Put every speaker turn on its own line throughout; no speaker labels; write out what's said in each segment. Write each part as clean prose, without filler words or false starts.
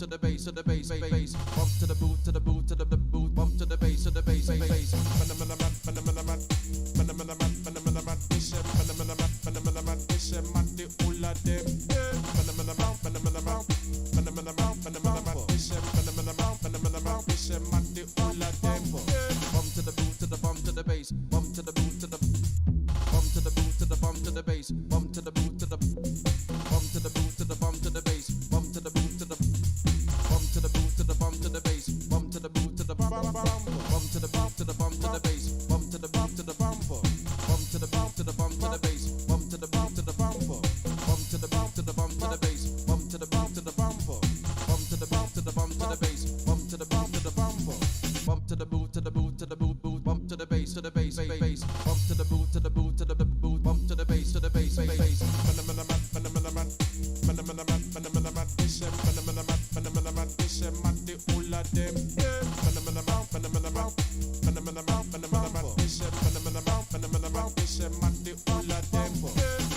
to the bass, to the bass, bass, bump to the boot, to the boot, to the boot, bump to the bass, to the bass, bass. Bump to the boot, to the bump to the bass, bump to the boot, to the bump to the boot, to the bump to the bass, bump to the boot, to the bump to the boot, to the bump to the bass, bump to the boot, to the bump to the boot, to the bump to the bass, bump to the boot, to the bump to the boot, to the bump to the bass, bump to the boot, to the bump to the boot, to the bump to the bass, bump to the boot, to the bump to the boot, to the bump to the bass, bump to the boot, to the bump to the boot, to the bump to the bass, bump to the boot, to the bump to the boot, to the boot, to the boot, boot, bump to the bass, to the bass, bass, bump to the boot, to the boot, to the boot, bump to the bass, to the bass, bass.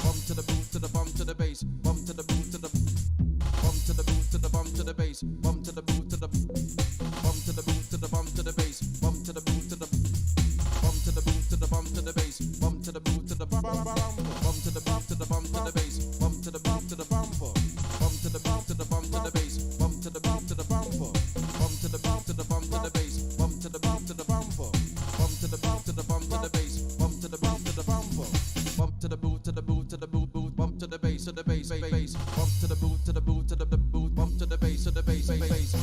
Bump to the boot, to the bump to the bass, bump to the boot, to the bump to the boot, to the bump to the bass, bump to the boot, to the bump to the boot, to the bump to the bass, bump to the boot, to the bump to the boot, to the bump to the bass, bump to the boot, to the bump to the boot, to the bump to the bass, bump to the boot, to the bump to the boot, to the bump to the bass, bump to the boot, to the bump to the boot, to the bump to the bass, bump to the boot, to the bump to the boot, to the bump to the bass, bump to the boot, to the bump to the boot, to the boot, to the boot, boot, bump to the bass, to the bass, bass, bump to the boot, to the boot, to the boot, bump to the bass, to the bass, bass.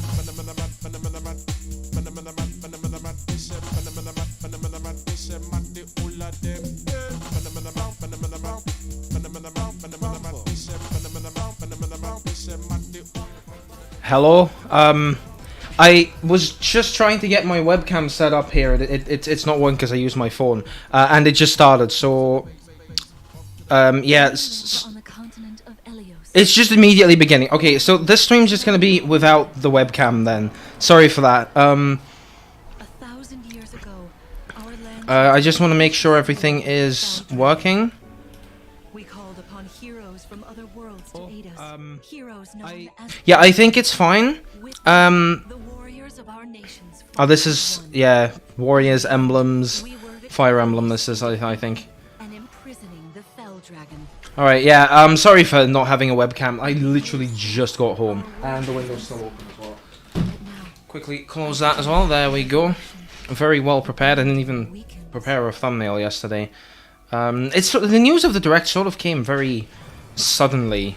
Hello. I was just trying to get my webcam set up here. It's not working because I use my phone, and it just started. So, yeah, it's just immediately beginning. Okay, so this stream's just gonna be without the webcam then. Sorry for that. I just want to make sure everything is working.
We called upon heroes from other worlds to aid us. Heroes known as
Yeah, I think it's fine.
the warriors of our nations.
Oh, this is, yeah, warriors, emblems, fire emblem. This is, I think.
And imprisoning the fell dragon.
All right, yeah. I'm sorry for not having a webcam. I literally just got home, and the window's still open as well. Quickly close that as well. There we go. Very well prepared. I didn't even prepare a thumbnail yesterday. It's the news of the direct sort of came very suddenly.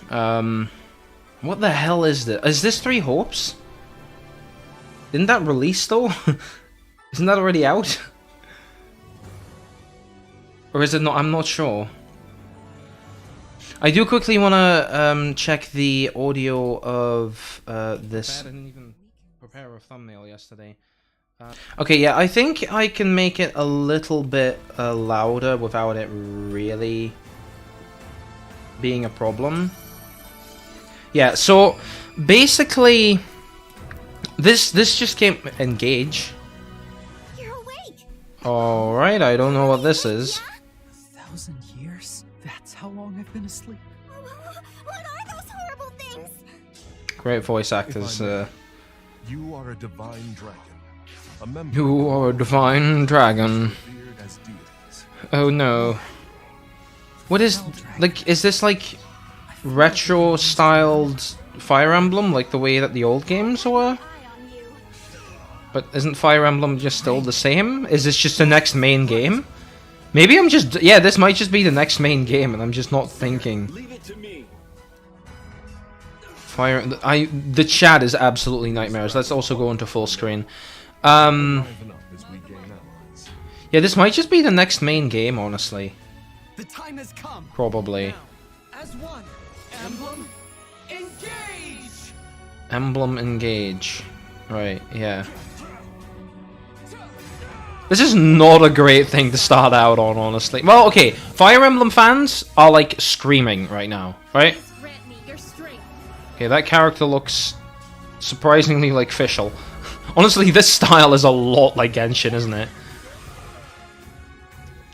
What the hell is this? Is this Three Hopes? Didn't that release though? Isn't that already out? Or is it not? I'm not sure. I do quickly want to check the audio of this. I didn't even prepare a thumbnail yesterday. Okay, yeah, I think I can make it a little bit louder without it really being a problem. Yeah, so basically, this just came. Engage.
You're awake.
All right, I don't know what this is.
1,000 years? That's how long I've been asleep.
What are those horrible things?
Great voice actors.
You are a divine dragon. A member
You are a divine dragon.
revered as deities.
Oh no. What is, like, is this like retro styled Fire Emblem, like the way that the old games were?
Eye on you.
But isn't Fire Emblem just still the same? Is this just the next main game? Maybe I'm just, yeah, this might just be the next main game and I'm just not thinking.
Leave it to me.
The chat is absolutely nightmares. Let's also go into full screen.
Live enough as we gain allies.
Yeah, this might just be the next main game, honestly.
The time has come.
Probably.
As one, Emblem, engage!
Emblem engage. Right, yeah. This is not a great thing to start out on, honestly. Well, okay, Fire Emblem fans are, like, screaming right now, right?
Grant me your strength.
Okay, that character looks surprisingly, like, official. Honestly, this style is a lot like Genshin, isn't it?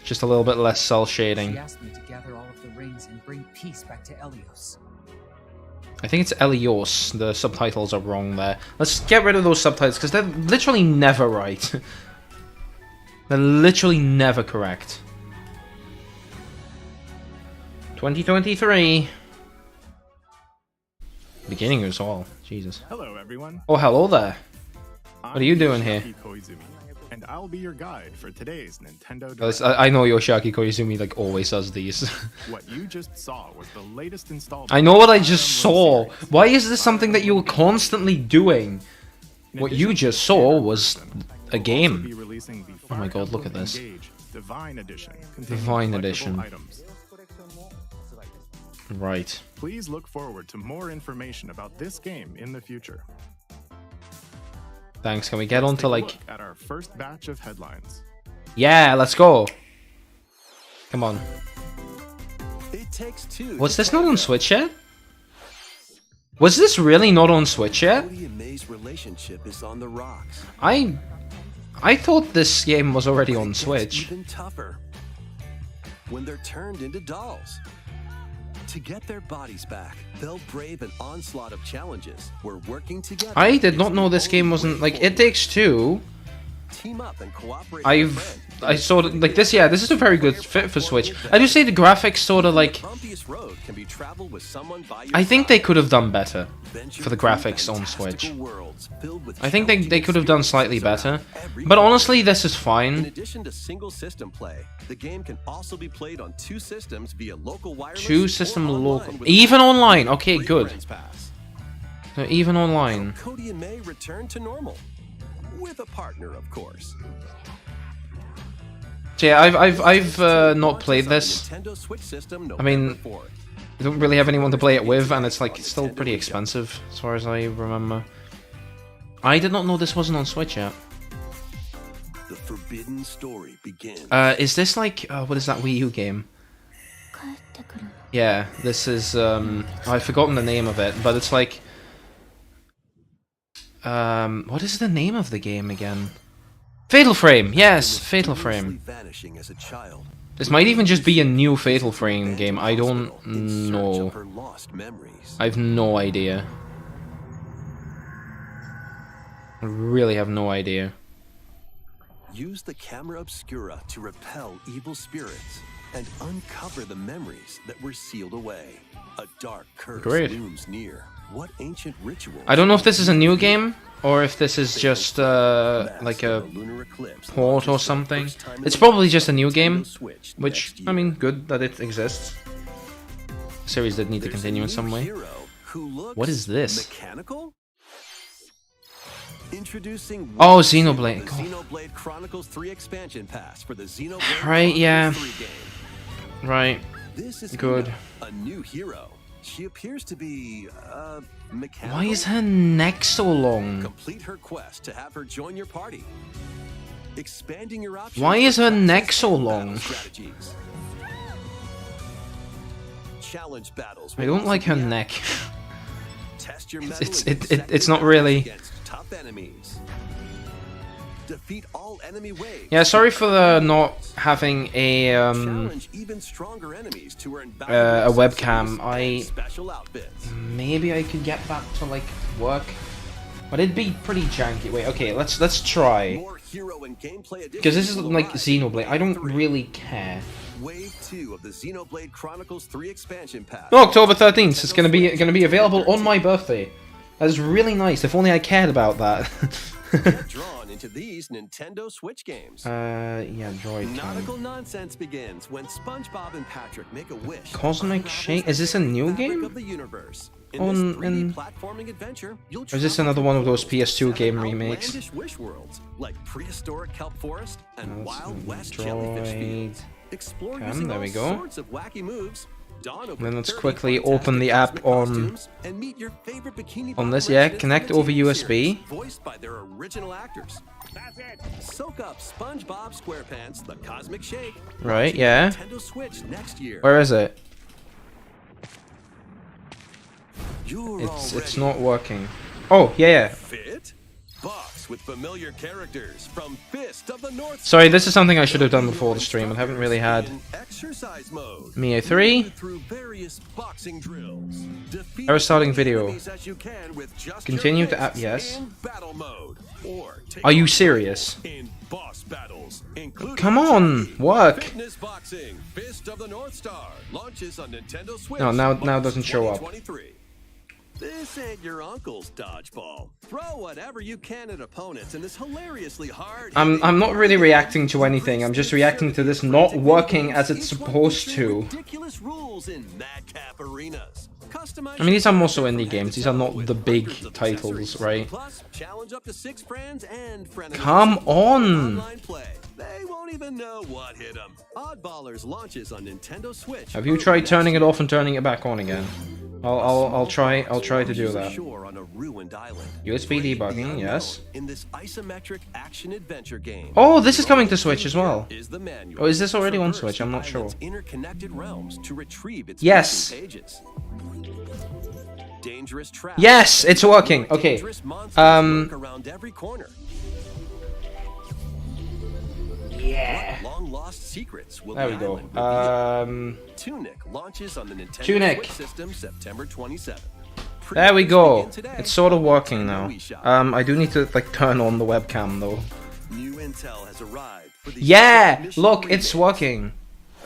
Just a little bit less cell shading.
She asked me to gather all of the rings and bring peace back to Elios.
I think it's Elios. The subtitles are wrong there. Let's get rid of those subtitles because they're literally never right. They're literally never correct. 2023. Beginning as well. Jesus.
Hello, everyone.
Oh, hello there.
What
are you doing here?
And I'll be your guide for today's Nintendo
Yes,
Direct.
I know Yoshiaki Koizumi like always does these.
What you just saw was the latest installment.
I know what I just
of
saw.
Fire Emblem series.
Why is this something that you're constantly doing?
In
What
addition
you
to
just
the
saw
standard
was
version,
a
we'll also
game.
be releasing the
Oh my
Fire
god, look at
Emblem
this.
Engage Divine Edition, containing
Divine
collectible
Edition.
items.
Right.
Please look forward to more information about this game in the future.
Thanks. Can we get on
Let's
to
take a
like...
look at our first batch of headlines.
Yeah, let's go. Come on.
It takes two.
Was this not on Switch yet? Was this really not on Switch yet?
Cody and May's relationship is on the rocks.
I thought this game was already on
It gets
Switch.
Even tougher when they're turned into dolls. To get their bodies back, they'll brave an onslaught of challenges. We're working together.
I did not
It's
know
the
this game
only
wasn't
way
like It
forward.
Takes Two.
Team up and cooperate. with a friend.
I saw that, like this. Yeah, this is a very good fit for Switch. I do say the graphics sort of like.
The bumpiest road can be traveled with someone by your
I think
side.
they could have done better
Venture
for the
through
graphics on
fantastical
Switch.
worlds filled with
I think they
challenging
could have done slightly
experiences
better.
around every
But
corner.
honestly, this is
In
fine.
addition to single system play, the game can also be played on two systems via local wireless
Two
or
system
online
local,
with
even
a
online. Okay,
free
good.
Friends Pass.
So even online.
Cody and May return to normal with a partner, of course.
So yeah, I've not played this.
Nintendo Switch system
I mean,
November 4th.
I don't really have anyone to play it with, and it's like it's still pretty expensive as far as I remember. I did not know this wasn't on Switch yet.
The forbidden story begins.
Is this like what is that Wii U game? Yeah, this is I've forgotten the name of it, but it's like what is the name of the game again? Fatal Frame. Yes, Fatal Frame.
Vanishing as a child.
This might even just be a new Fatal Frame game. I don't
In search
know.
of her lost memories.
I have no idea. I really have no idea.
Use the camera obscura to repel evil spirits and uncover the memories that were sealed away. A dark curse
Great.
looms near. What ancient ritual?
I don't know if this is a new game or if this is just like a port or something. It's probably just a new game, which I mean, good that it exists. The series did need to continue in some way. What is this?
Mechanical? Introducing
Oh, Xenoblade.
the Xenoblade Chronicles 3 expansion pass for the Xenoblade
Right, yeah.
Chronicles 3 game.
Right.
This is
Good.
Ina, a new hero. She appears to be mechanical.
Why is her neck so long?
Complete her quest to have her join your party. Expanding your options.
Why is
for
her
classes
neck so
and battle
long?
strategies. Challenge battles.
I
will
don't
also
like her
be
neck.
Test your
It's-
mettle in
it's not
consecutive
really-
battles against tough enemies. Defeat all enemy waves.
Yeah, sorry for the not having a
Challenge even stronger enemies to earn
a
bounty
webcam.
accessories and special outfits.
Maybe I could get that to like work, but it'd be pretty janky. Wait, okay, let's try.
More hero and gameplay
Because this is
additions will
like
arrive.
Xenoblade. I don't
3.
really care.
Wave 2 of the Xenoblade Chronicles 3 expansion pass.
Oh, October 13th. It's gonna be available on my birthday. That's really nice. If only I cared about that.
Get drawn into these Nintendo Switch games.
Yeah, Droid
Nautical
Cam.
nonsense begins when SpongeBob and Patrick make a wish.
Cosmic Shake. Is this a new
Fabric
game?
Of the universe. In
On-
this 3D
in-
platforming adventure, you'll
Or is this
travel
another one of
through
those PS2
seven
game remakes?
outlandish wish worlds like prehistoric kelp forest and
That's
Wild West
Droid
jellyfish fields. Explore
Cam,
using
there
all
we go.
sorts of wacky moves. Don over
Then let's
30
quickly
fantastic
open the app
cosmic
on-
costumes and meet your favorite Bikini
on
Bottom
this, yeah,
residents
connect
from the
over
TV
USB.
series, voiced by their original actors. That's it. Soak up SpongeBob SquarePants: The Cosmic Shake.
Right,
launching
yeah.
on Nintendo Switch next year.
Where is it?
You're
It's
already
not working. Oh, yeah, yeah.
fit, buff, packs with familiar characters from Fist of the North.
Sorry, this is something I should have done before the stream. I haven't really had
Exercise mode.
Mio 3.
Through various boxing drills. Defeat
Error starting video.
enemies as you can with just
Continue
your
to app.
fists
Yes.
in battle mode. Or take
Are you
on
serious?
in boss battles, including
Come on,
charity.
work.
Fitness boxing, Fist of the North Star launches on Nintendo Switch.
No, now it
March
doesn't show up.
2023. This ain't your uncle's dodgeball. Throw whatever you can at opponents in this hilariously hard.
I'm not really reacting to anything. I'm just reacting to this not working as it's supposed to.
Ridiculous rules in madcap arenas.
I mean, these are also indie games. These are not the big titles, right?
Plus, challenge up to 6 friends and frenemies.
Come on!
Online play. They won't even know what hit them. Oddballers launches on Nintendo Switch.
Have you tried turning it off and turning it back on again? I'll try to do that.
Shore on a ruined island.
USB debugging, yes.
In this isometric action adventure game.
Oh, this is coming to Switch as well.
Is the manual.
Oh, is this already on
Traverse
Switch? I'm not
the
sure.
island's interconnected realms to retrieve its
Yes.
missing pages. Dangerous traps.
Yes, it's working. Okay.
Dangerous monsters lurk around every corner.
Yeah.
Long lost secrets will
There
the
we go.
island reveal. Tunic launches on the Nintendo
Tunic.
Switch system September 27th.
There we
Pre-orders
go.
begin today
It's sort of
at
working
Nintendo
now.
eShop.
I do need to like turn on the webcam though.
New intel has arrived for the
Yeah,
Mission
look, it's
remake.
working.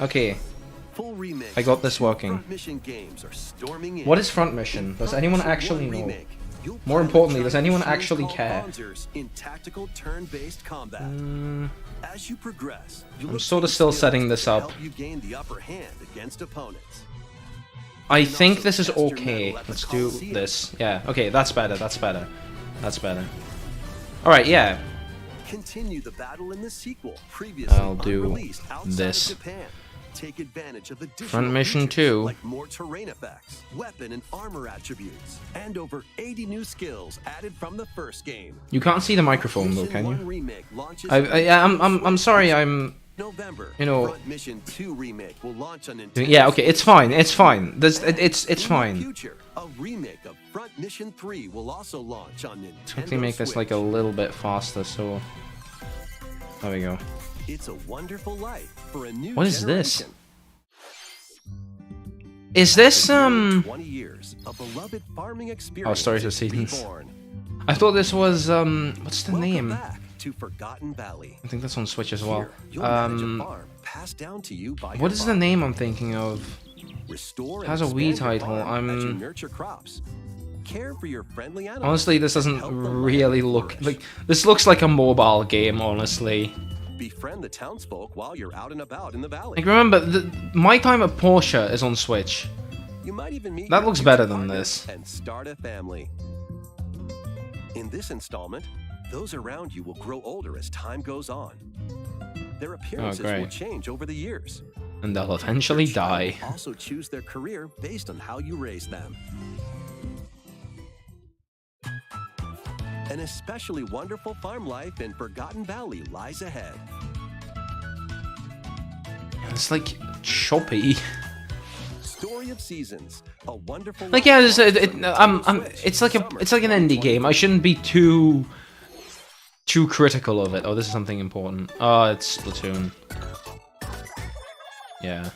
Okay,
Full remake.
I got this working.
Front mission games are storming in.
What is Front Mission? Does anyone actually know? More importantly, does anyone actually care?
In tactical turn-based combat. As you progress, you
I'm
look
sort of
for
still
skills
setting this
to
up.
help you gain the upper hand against opponents.
I think this is okay. Let's do this. Yeah, okay, that's better, that's better. That's better. Alright, yeah.
Continue the battle in the sequel, previously
I'll do
unreleased outside
this.
of Japan. Take advantage of additional
Front Mission
features
2.
like more terrain effects, weapon and armor attributes, and over 80 new skills added from the first game.
You can't see the microphone though,
Mission
can
1
you?
remake launches
I'm sorry, I'm...
November.
You know-
Front Mission 2 remake will launch on Nintendo.
Yeah, okay, it's fine, it's fine. It's
In the
fine.
future, a remake of Front Mission 3 will also launch on Nintendo.
Quickly make this like a
Switch.
little bit faster, so... There we go.
It's a wonderful life for a new
What is this?
generation.
Is this,
20 years, a beloved farming experience
Stories of
is
Seasons.
reborn.
I thought this was, what's the
Welcome
name?
back to Forgotten Valley.
I think that's on Switch as well.
Here, you'll manage a farm passed down to you by
What
your
is the
father.
name I'm thinking of?
Restore
It has
and
a Wii
expand your
title,
farm as you
I'm-
nurture crops. Care for your friendly animals.
Honestly, this doesn't
Help the land
really look
flourish.
like... This looks like a mobile game, honestly.
Befriend the townsfolk while you're out and about in the valley.
Like, remember, My Time at Porsche is on Switch.
You might even meet
That
your
looks
future
better than
partner
this.
and start a family. In this installment, those around you will grow older as time goes on. Their appearances will
great.
change over the years.
And they'll eventually
Your child
die.
will also choose their career based on how you raise them. An especially wonderful farm life in Forgotten Valley lies ahead.
It's like choppy.
Story of Seasons, a wonderful.
Like, yeah,
life
it's like an indie game. I shouldn't be too critical of it. Oh, this is something important. Oh, it's Splatoon. Yeah.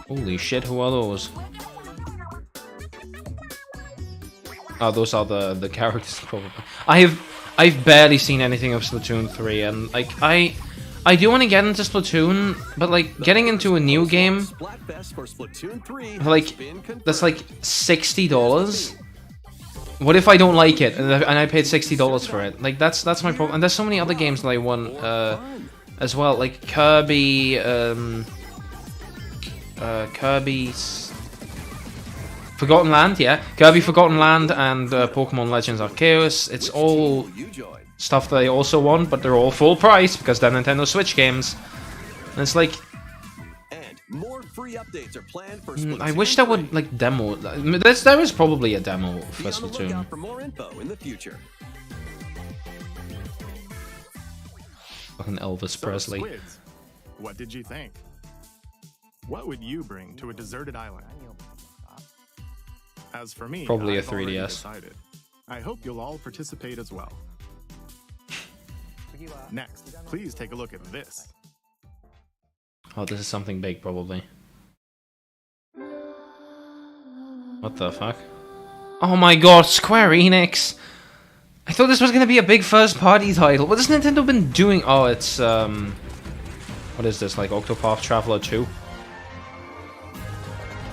Holy shit, who are those? Oh, those are the characters probably. I've barely seen anything of Splatoon 3, and like I do want to get into Splatoon, but like getting into a new game,
Splatfest for Splatoon 3 has
like
been confirmed.
that's like $60. What if I don't like it and I paid $60 for it? Like that's my problem. And there's so many other games that I want as well, like Kirby's Forgotten Land, yeah, Kirby Forgotten Land and Pokemon Legends Arceus. It's all
You join.
stuff that I also want, but they're all full price because they're Nintendo Switch games. And it's like,
And more free updates are planned for
I
Splatoon
wish there
3.
would like demo. There is probably a demo for
Be on the
Splatoon.
lookout for more info in the future.
Fucking Elvis
So,
Presley.
Squids, what did you think? What would you bring to a deserted island? As for me,
Probably a
I've already
3DS.
decided. I hope you'll all participate as well. Next, please take a look at this.
Oh, this is something big, probably. What the fuck? Oh my god, Square Enix! I thought this was gonna be a big first-party title. What has Nintendo been doing? Oh, it's, what is this, like Octopath Traveler 2?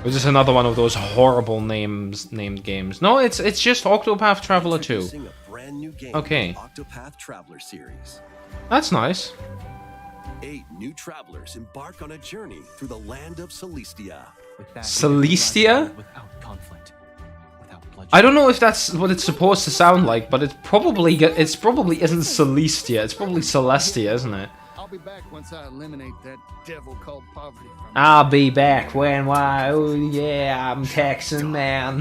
Or is this another one of those horrible named games? No, it's just Octopath Traveler 2.
Introducing a brand new game,
Okay.
Octopath Traveler series.
That's nice.
8 new travelers embark on a journey through the land of Celestia.
Celestia?
Without conflict, without bloodshed.
I don't know if that's what it's supposed to sound like, but it's probably isn't Celestia. It's probably Celestia, isn't it?
I'll be back once I eliminate that devil called poverty from me.
I'll be back when oh yeah, I'm Texan man.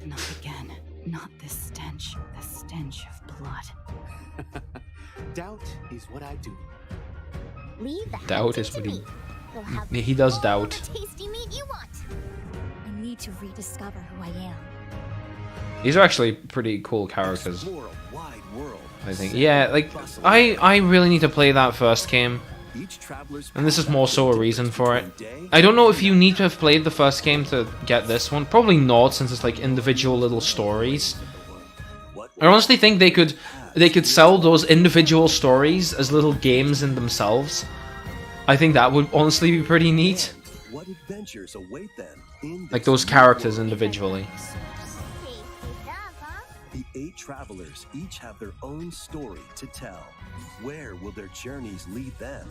Not again. Not this stench. The stench of blood.
Doubt is what I do.
Leave the
Doubt
hunting
is what
to
he-
me. You'll have
He does
all
doubt.
the tasty meat you want. I need to rediscover who I am.
These are actually pretty cool characters,
Explore a wide world.
I think. Yeah, like I really need to play that first game,
Each traveler's
and this is more so a reason for it.
day.
I don't know if you need to have played the first game to get this one. Probably not, since it's like individual little stories.
What
I honestly think they could sell those individual stories as little games in themselves. I think that would honestly be pretty neat.
What adventures await them in
Like
this
those
new
characters
world?
individually.
Tasty stuff, huh?
The 8 travelers each have their own story to tell. Where will their journeys lead them?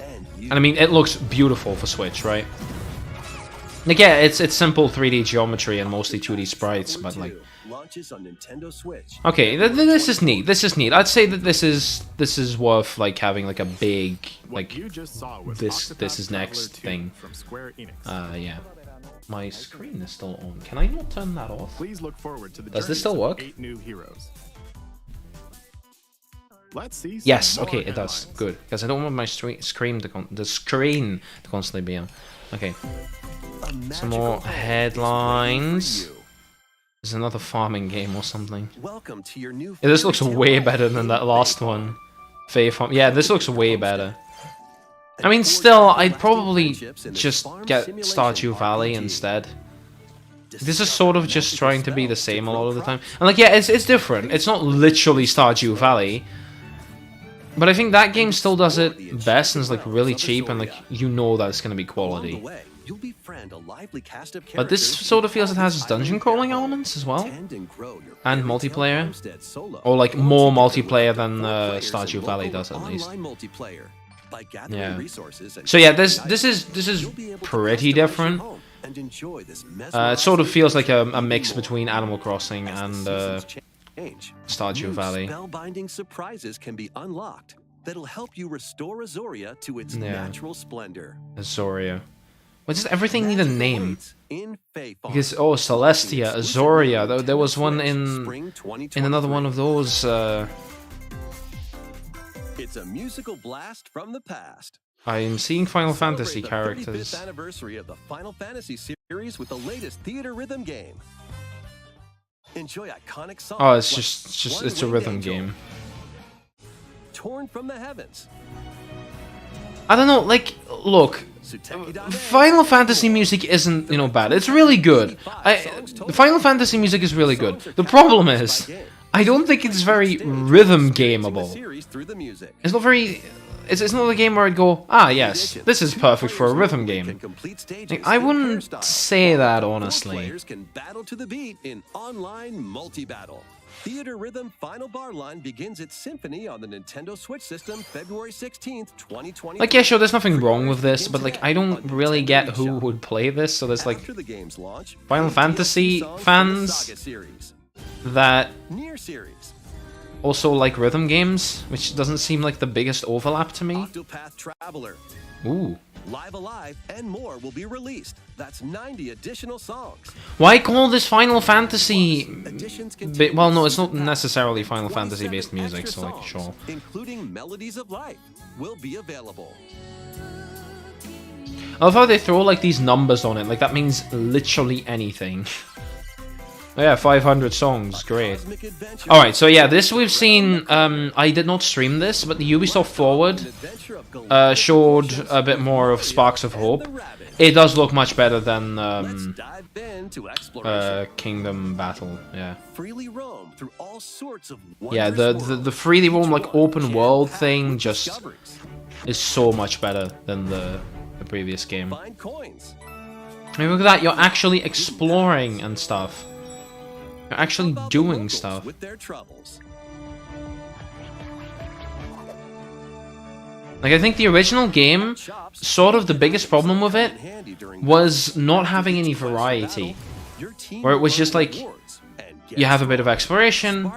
And you.
And I mean, it looks beautiful for Switch, right? Like, yeah, it's simple 3D geometry and mostly 2D sprites, but like,
launches on Nintendo Switch.
okay, this is neat. This is neat. I'd say that this is worth like having like a big
What
like
you just saw was
this
Octopath
is
Traveler
next
2
thing.
from Square Enix.
Yeah. My screen is still on. Can I not turn that off?
Please look forward to the
Does this
journeys
still
of
work?
8 new heroes. Let's see. some
Yes.
more
Okay, it does.
headlines.
the screen to constantly be on. Okay.
A
Some
magical
more
home is waiting
headlines.
for you.
There's another farming game or something.
Welcome to your new.
Yeah, this looks
fairy tale
way
life
better than
in
that last
Fae
one.
Farm.
Fae Farm. Yeah, this looks way
Homestead.
better.
And
I mean,
forge
still, I'd
lasting
probably
friendships in this
just
farm
get
simulation
Stardew Valley
RPG.
instead. This is
Discover
sort of just
magical
trying to be the
spells
same a
grow
lot of the time.
crops.
And like, yeah, it's different. It's not literally Stardew Valley. But I think that game still does it best and is like really cheap and like, you know that it's going to be
Along
quality.
the way, you'll befriend a lively cast of
But this
characters
sort of
who
feels it
all
has
reside
dungeon
in
crawling
their home.
elements as well.
Tend and grow your
And
fairy tale
multiplayer.
homestead solo.
Or like
Or
more
together
multiplayer
with
than
up to 4 players
Stardew
in
Valley
local
does at least.
online multiplayer. By gathering
Yeah.
resources and
So yeah,
collecting
this
items,
is
you'll be able to
pretty
customize your
different.
home and enjoy this
It sort of
mesmerizing
feels like a
even
mix
more.
between Animal Crossing
As
and
the seasons change,
Stardew
new
Valley.
spellbinding surprises can be unlocked that'll help you restore Azoria to its
Yeah.
natural splendor.
Azoria. Why does everything need a
Magic
name?
awaits in Fae Farm.
Because Celestia,
Exclusive
Azoria.
Nintendo
There was one
Switch,
in
Spring
another one
2023.
of those.
It's a musical blast from the past.
I'm seeing Final Fantasy
Celebrate the 35th
characters.
anniversary of the Final Fantasy series with the latest theater rhythm game. Enjoy iconic songs.
Oh, it's
like
just
One
it's a
Winged
rhythm
Angel,
game.
Torn from the Heavens.
I don't know. Like, look,
Tsuteki.net.
Final Fantasy music isn't bad. It's really good. The Final Fantasy music is really good. The problem is, I don't think it's very rhythm gameable. It's not very. It's not a game where I'd go, yes, this is perfect for a rhythm game. Like, I wouldn't say that honestly.
Players can battle to the beat in online multi-battle. Theater Rhythm Final Bar Line begins its symphony on the Nintendo Switch system February 16th, 2020.
Like, yeah, sure, there's nothing wrong with this, but like, I don't really get who would play this. So there's like
After the game's launch,
Final
DLC
Fantasy
songs from the
fans
Saga series,
that
Nier series,
also like rhythm games, which doesn't seem like the biggest overlap to me.
Octopath Traveler,
Ooh.
Live Alive, and more will be released. That's 90 additional songs.
Why call this Final Fantasy?
Additions
Well, no, it's not necessarily Final Fantasy based music, so like, sure.
Including Melodies of Life, will be available.
I love how they throw like these numbers on it, like that means literally anything. Oh yeah, 500 songs, great.
Cosmic adventure
Alright, so yeah, this we've seen, I did not stream this, but the Ubisoft Forward showed a bit more of Sparks of Hope. It does look much better than
dive into exploration.
Kingdom Battle, yeah.
Freely roam through all sorts of
Yeah,
wondrous
the
worlds.
freely roam, like, open
Jam-packed
world
with
thing just
discoveries.
is so much better than the previous game.
Find coins.
I mean, look at that, you're actually exploring and stuff. You're actually
Help out the
doing
locals
stuff.
with their troubles.
Like, I think the original game, sort of the biggest problem with it was not having any variety. Where it was just like, you have a bit of exploration,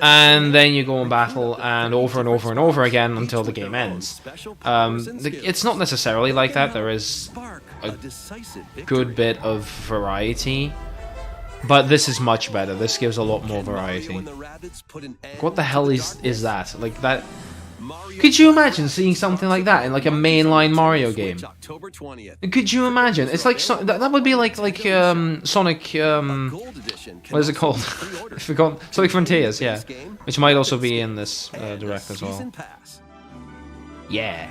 and then you go in battle, and over and over again until the game ends. It's not necessarily like that, there is a good bit of variety, but this is much better, this gives a lot more variety. What the hell is that? Like, that... Could you imagine seeing something like that in like a mainline Mario game? Could you imagine? It's like that would be like Sonic what is it called? I forgot. Sonic Frontiers, yeah, which might also be in this direct as well. Yeah.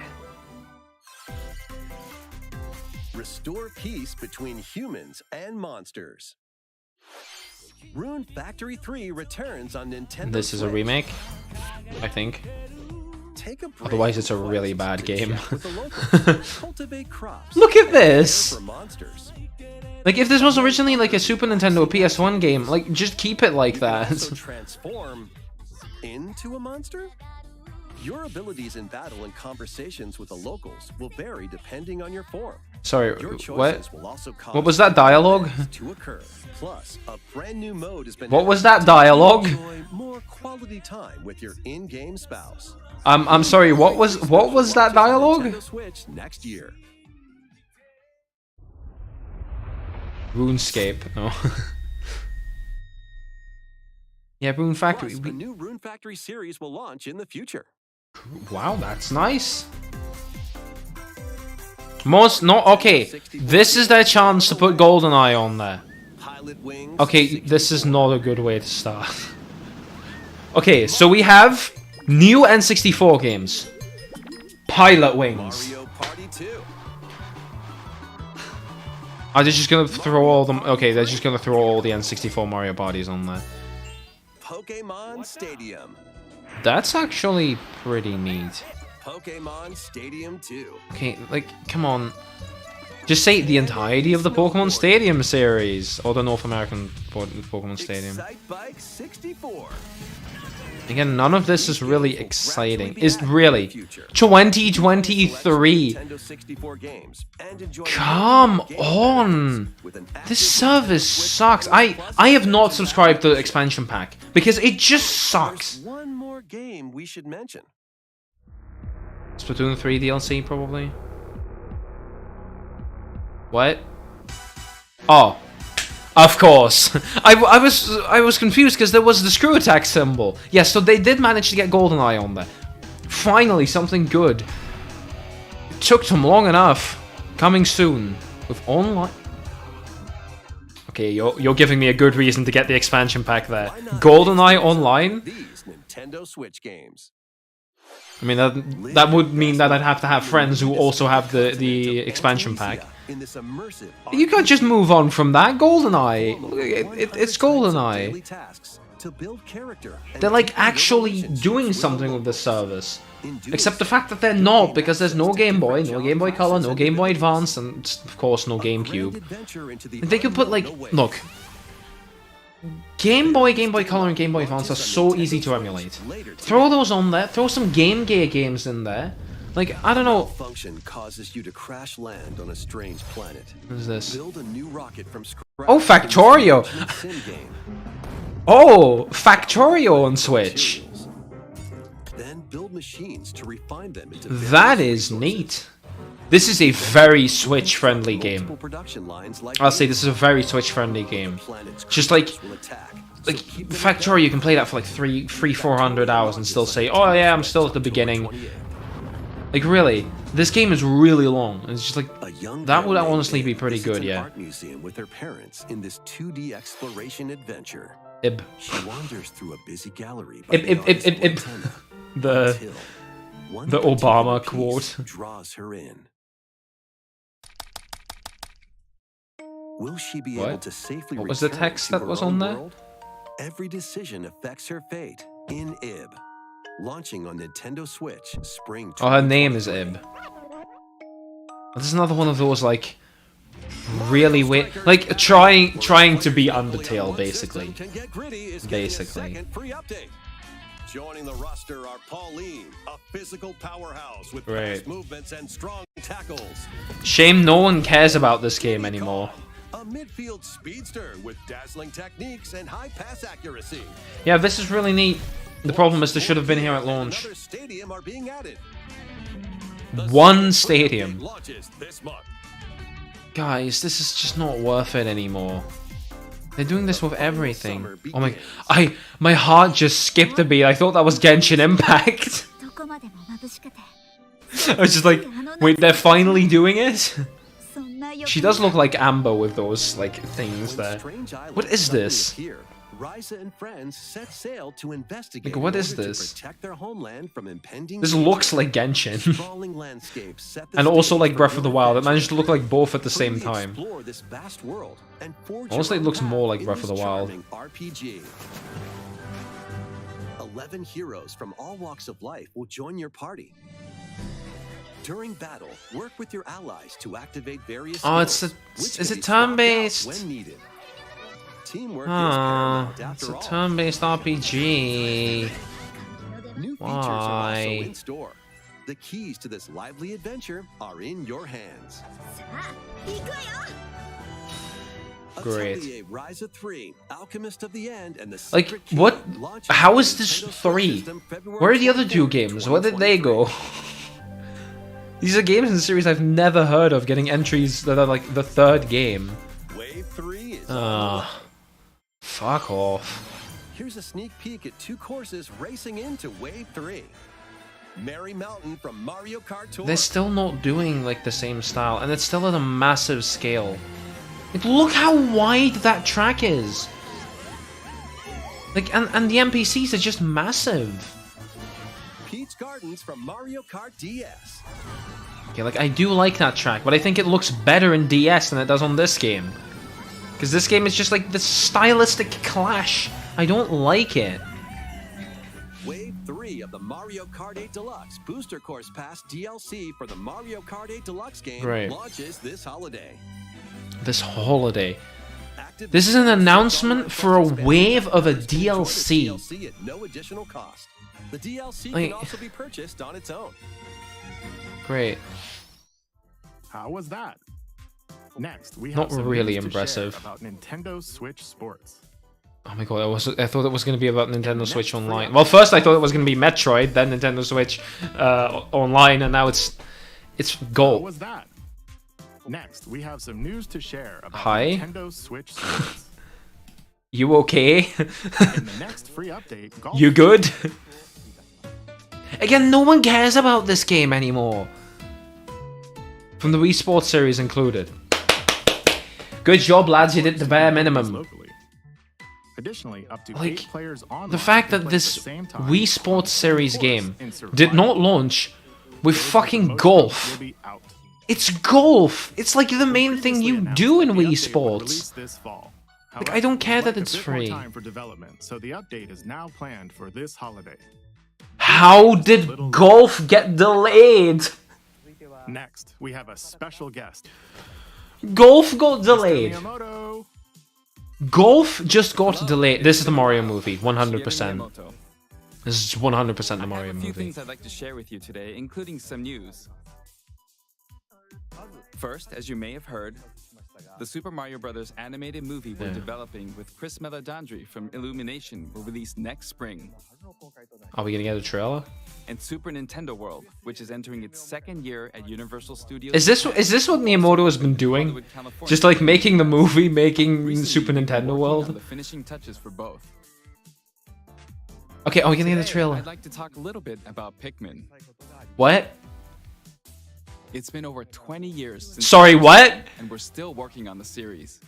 Restore peace between humans and monsters. Rune Factory 3 returns on Nintendo
This is a
Switch.
remake, I think.
Take a break
Otherwise, it's a
from
really
quests
bad
to
game.
chat with the locals, cultivate crops,
Look at
and care
this!
for monsters.
Like, if this was originally like a Super Nintendo or PS1 game, like, just keep it like that.
Also transform into a monster? Your abilities in battle and conversations with the locals will vary depending on your form.
Sorry,
Your
what?
choices will also cause
What was that dialogue?
events to occur. Plus, a brand new mode has been
What was
added
that dialogue?
to enjoy more quality time with your in-game spouse.
I'm sorry, what was that dialogue?
Nintendo Switch next year.
RuneScape, no. Yeah, Rune Factory.
Plus, a new Rune Factory series will launch in the future.
Wow, that's nice. Okay, this is their chance to put GoldenEye on there.
Pilot Wings.
Okay, this is not a good way to start. Okay, so we have new N64 games. Pilot Wings.
Mario Party 2.
Are they just gonna throw all them? Okay, they're just gonna throw all the N64 Mario parties on there.
Pokemon Stadium.
That's actually pretty neat.
Pokemon Stadium 2.
Okay, like, come on. Just say the entirety of the Pokemon Stadium series, or the North American Pokemon Stadium.
Excite Bike 64.
Again, none of this is really exciting. Is really 2023.
Nintendo 64 games and enjoy
Come
more game
on.
benefits with an
This
active
service
Switch
sucks.
Plus
I have not subscribed to the expansion pack because it just sucks.
There's one more game we should mention.
Splatoon 3 DLC probably. What? Oh. Of course. I was confused because there was the screw attack symbol. Yeah, so they did manage to get GoldenEye on there. Finally, something good. It took them long enough. Coming soon with online. Okay, you're giving me a good reason to get the expansion pack there.
Why not
GoldenEye
make use of
online.
These Nintendo Switch games.
I mean that would mean that I'd have to have friends who also have the expansion pack.
In this immersive
You can't just move on from that. GoldenEye. It's GoldenEye.
daily tasks to build character and
They're like
deepen your
actually
relationships
doing
with
something with
locals.
this service.
In doing
Except the
so,
fact that they're
you'll
not,
gain
because there's no
access to
Game Boy,
different
no Game Boy Color,
classes
no
and
Game Boy
abilities.
Advance, and of course no
A grand
GameCube.
adventure into the
They could put like,
unknown
look,
awaits.
Game Boy, Game Boy Color, and Game Boy Advance are so easy to emulate. Throw those on there, throw some Game Gear games in there. Like, I don't know.
Function causes you to crash land on a strange planet.
What is this?
Build a new rocket from scratch.
Oh, Factorio!
in the sim game.
Oh, Factorio on Switch.
Then build machines to refine them into
That is neat. This is a very Switch-friendly game.
multiple production lines like
I'll say this is a very Switch-friendly game.
planet's
Just like,
creatures will attack.
like
So keep them
Factorio, you can play that for like 400 hours and still say, oh yeah, I'm still at the beginning. Like really, this game is really long. It's just like
A young
that
girl
would
named
honestly be
Ib
pretty
visits
good,
an
yeah.
art museum with her parents in this 2D exploration adventure.
Ib.
She wanders through a busy gallery
Ib,
by
Ib,
the
Ib, Ib, Ib.
artist's antenna
The
until one
the
particular
Obama
piece
quote.
draws her in. Will she be
What?
able to safely
What was the
return
text
to
that
her
was
own
on there?
world? Every decision affects her fate in Ib. Launching on Nintendo Switch spring.
Oh, her name is
2023.
Ib. This is another one of those like really weird, like trying to be Undertale, basically. Basically.
Joining the roster are Pauline, a physical powerhouse with
Right.
fast movements and strong tackles.
Shame no one cares about this game anymore.
A midfield speedster with dazzling techniques and high pass accuracy.
Yeah, this is really neat. The problem is this should have been here at launch.
Another stadium are being added.
One stadium.
Launches this month.
Guys, this is just not worth it anymore. They're doing this with everything. Oh my heart just skipped a beat. I thought that was Genshin Impact.
どこまでも眩しくて
I was just like, wait, they're finally doing it?
そんな予
She
感
does look like Amber with those like things
When
there.
strange islands
What is
suddenly
this?
appear, Ryza and friends set sail to investigate.
Like, what
in
is
order to
this?
protect their homeland from impending
This
danger.
looks like Genshin.
Sprawling landscapes set the
And also
stage
like
for
Breath of the
new
Wild. It
adventures.
managed to look like both at the same
Freely
time.
explore this vast world and forge
Honestly,
your
it looks
own
more
path
like
in
Breath of
this
the Wild.
charming RPG. 11 heroes from all walks of life will join your party. During battle, work with your allies to activate various
Oh,
skills, which
is
can
it
be swapped out
turn-based?
when needed. Teamwork is
Ah,
paramount
it's
after
a
all.
turn-based RPG.
New features are also
Why?
in store. The keys to this lively adventure are in your hands.
さあ行くわよ
Great.
Atelier Ryza 3, Alchemist of the End, and the
Like,
Secret Key
what?
launches
How
on
is this
Nintendo Switch
3?
system February
Where are the other two
24th,
games? Where did they go?
2023.
These are games in the series I've never heard of getting entries that are like the third game.
Wave 3 is on the way.
Ah, fuck off.
Here's a sneak peek at two courses racing into Wave 3. Merry Mountain from Mario Kart Tour.
They're still not doing like the same style, and it's still at a massive scale. Like, look how wide that track is. Like, and the NPCs are just massive.
Peach Gardens from Mario Kart DS.
Okay, like I do like that track, but I think it looks better in DS than it does on this game. Because this game is just like the stylistic clash. I don't like it.
Wave 3 of the Mario Kart 8 Deluxe Booster Course Pass DLC for the Mario Kart 8 Deluxe game
Right.
launches this holiday.
This holiday.
Active
This is an
Booster
announcement
online
for a
expansion
wave of a
packs to enjoy the
DLC.
DLC at no additional cost. The DLC
Like-
can also be purchased on its own.
Great.
How was that? Next, we
Not
have some
really
news to share
impressive.
about Nintendo Switch Sports.
Oh my god, I thought it was going to be about Nintendo Switch Online. Well, first I thought it was going to be Metroid, then Nintendo Switch Online, and now it's
How
Go.
was that? Next, we have some news to share about
Hi?
Nintendo Switch Sports.
You okay?
In the next free update, golf
You good? Again, no one cares about this game anymore. From the Wii Sports series included. Good job, lads, you did the bare minimum.
locally. Additionally, up to
Like,
8 players online
the fact
can
that
play at
this
the same time
Wii Sports series
Of
game
course, in
did not
survival,
launch with
those with the
fucking
most
golf.
votes will be out.
It's golf! It's like the main thing
Previously
you
announced
do in
that the
Wii
update would
Sports.
release this fall.
Like, I don't care
we'd
that
like
it's
a bit more
free.
time for development, so the update is now planned for this holiday.
How did golf get delayed?
Next, we have a special guest.
Golf got
Mr.
delayed.
Miyamoto.
Golf just got delayed. This is the Mario movie, 100%. This is 100% the Mario
I have a few
movie.
things I'd like to share with you today, including some news. First, as you may have heard, the Super Mario Bros. Animated movie we're
Yeah.
developing with Chris Meledandri from Illumination will release next spring.
Are we gonna get a trailer?
And Super Nintendo World, which is entering its second year at Universal Studios.
Is this what Miyamoto has been doing? Just like making the movie, making
Recently,
Super
we've been
Nintendo
working on the
World?
finishing touches for both.
Okay, are we gonna get a
Today,
trailer?
I'd like to talk a little bit about Pikmin.
What?
It's been over 20 years since.
Sorry, what?
And we're still working on the series.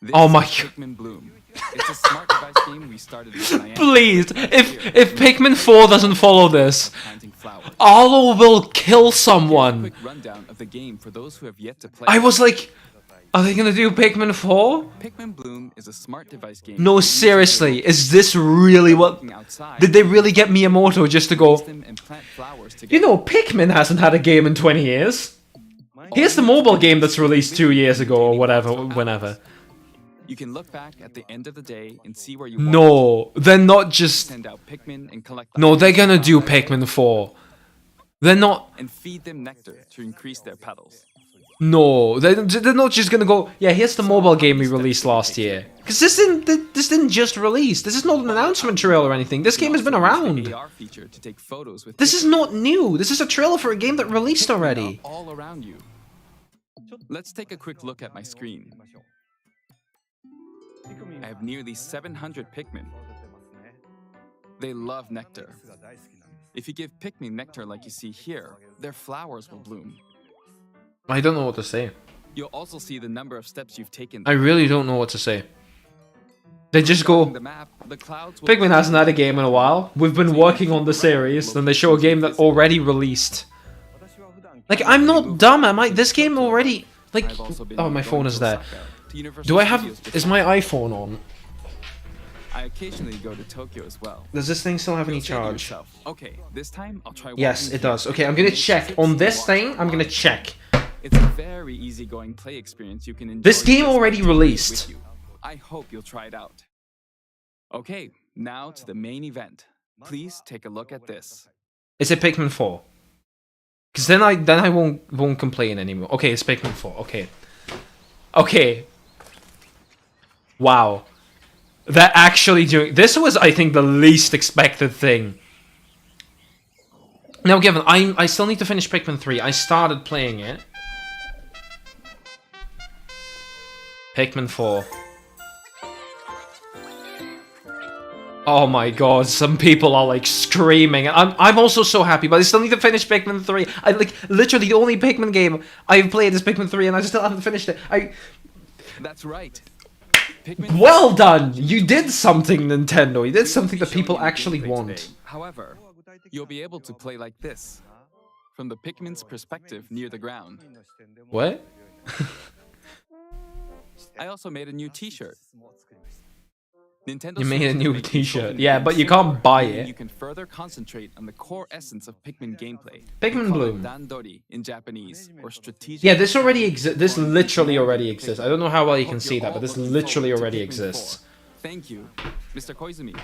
This
Oh my
is
god.
Pikmin Bloom. It's a smart device game we started with Niantic.
Please, if Pikmin 4 doesn't follow this,
Planting flowers.
Arlo will kill
Here's a
someone.
quick rundown of the game for those who have yet to play.
I was like, are they gonna do Pikmin 4?
Pikmin Bloom is a smart device game.
No, seriously, is this really what... Did they really get Miyamoto just to go, you know, Pikmin hasn't had a game in 20 years. Here's the mobile game that's released 2 years ago or whatever, whenever.
You can look back at the end of the day and see where you
No, they're not just...
send out Pikmin and collect
No, they're gonna
items
do
from them
Pikmin 4. They're not...
and feed them nectar to increase their petals.
No, they're not just gonna go, yeah, here's the mobile game we released last year. Because this didn't just release. This is not an announcement trailer or anything. This game has been around.
AR feature to take photos with
This is not new. This is a trailer for a game that released already.
all around you. Let's take a quick look at my screen. I have nearly 700 Pikmin. They love nectar. If you give Pikmin nectar like you see here, their flowers will bloom.
I don't know what to say.
You'll also see the number of steps you've taken.
I really don't know what to say. They just go,
The map, the clouds will
Pikmin hasn't had a game in a while. We've been working on the series. Then they show a game that already released. Like, I'm not dumb, am I? This game already... Like,
I've also been
oh, my phone
going
is
to
there.
Osaka, to Universal
Do I have...
Studios Japan.
Is my iPhone on?
I occasionally go to Tokyo as well.
Does this thing still have any
You'll say to
charge?
yourself, okay, this time I'll try
Yes,
walking
it does.
here.
Okay, I'm gonna
Make
check.
six
On this
walks
thing, I'm gonna
on.
check.
It's a very easygoing play experience you can enjoy.
This game
with
already
with
released.
you. I hope you'll try it out. Okay, now to the main event. Please take a look at this.
Is it Pikmin 4? Because then I won't complain anymore. Okay, it's Pikmin 4. Okay. Okay. Wow. They're actually doing... This was, I think, the least expected thing. Now, given, I still need to finish Pikmin 3. I started playing it. Pikmin 4. Oh my god, some people are like screaming. I'm also so happy, but I still need to finish Pikmin 3. I like literally the only Pikmin game I've played is Pikmin 3 and I still haven't finished it.
That's right. Pikmin
Well done! You did something, Nintendo. You did something that people actually want.
However, you'll be able to play like this. From the Pikmin's perspective near the ground.
What?
I also made a new t-shirt. Nintendo
You made a
Switch
new
is making
t-shirt.
Pikmin
Yeah,
games
but you
simpler,
can't buy
meaning
it.
You can further concentrate on the core essence of Pikmin gameplay.
Pikmin
We call
Bloom.
it dandori in Japanese, or strategic.
Yeah, this already exists. This literally already exists. I don't know how well you can see that, but this literally already exists.
Thank you, Mr. Koizumi.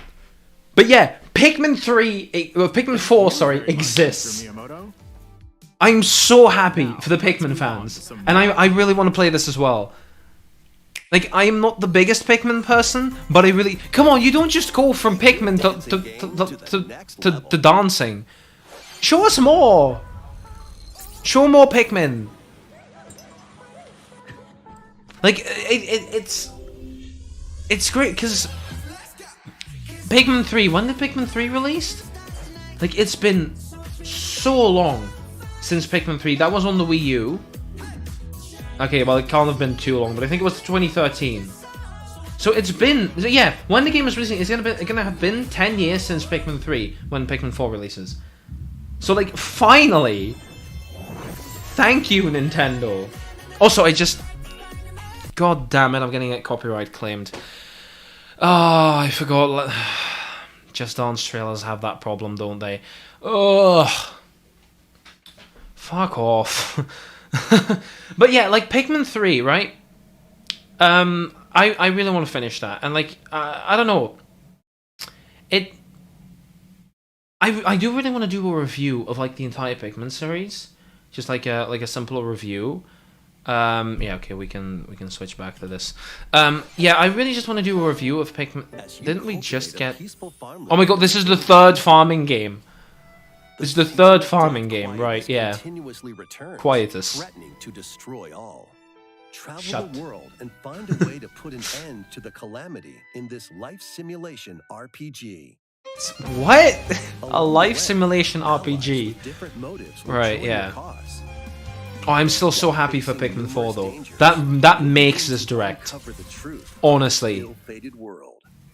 But yeah, Pikmin 3, Pikmin 4, sorry, exists.
Miyamoto?
I'm so happy for the Pikmin fans, and I really want to play this as well. Like, I am not the biggest Pikmin person, but I really... Come on, you don't just go from Pikmin to dancing. Show us more! Show more Pikmin! Like, it's great, because... Pikmin 3, when did Pikmin 3 released? Like, it's been so long since Pikmin 3. That was on the Wii U. Okay, well, it can't have been too long, but I think it was 2013. So it's been... So yeah, when the game was releasing, it's gonna have been 10 years since Pikmin 3, when Pikmin 4 releases. So, like, finally... Thank you, Nintendo. Also, I just... God damn it, I'm getting it copyright claimed. Oh, I forgot. Just Dance trailers have that problem, don't they? Ugh. Fuck off. But yeah, like Pikmin 3, right? I really want to finish that, and like I don't know. I do really want to do a review of like the entire Pikmin series, just like a simple review. Yeah, okay, we can switch back to this. Yeah, I really just want to do a review of Pikmin. Didn't we just get? Oh my god, this is the third farming game. This is the third farming game, right? Yeah. Quietus.
Threatening to destroy all. Travel
Shut.
the world and find a way to put an end to the calamity in this life simulation RPG.
What? A life simulation RPG. Right, yeah. Oh, I'm still so happy for Pikmin 4 though. That makes this direct. Honestly.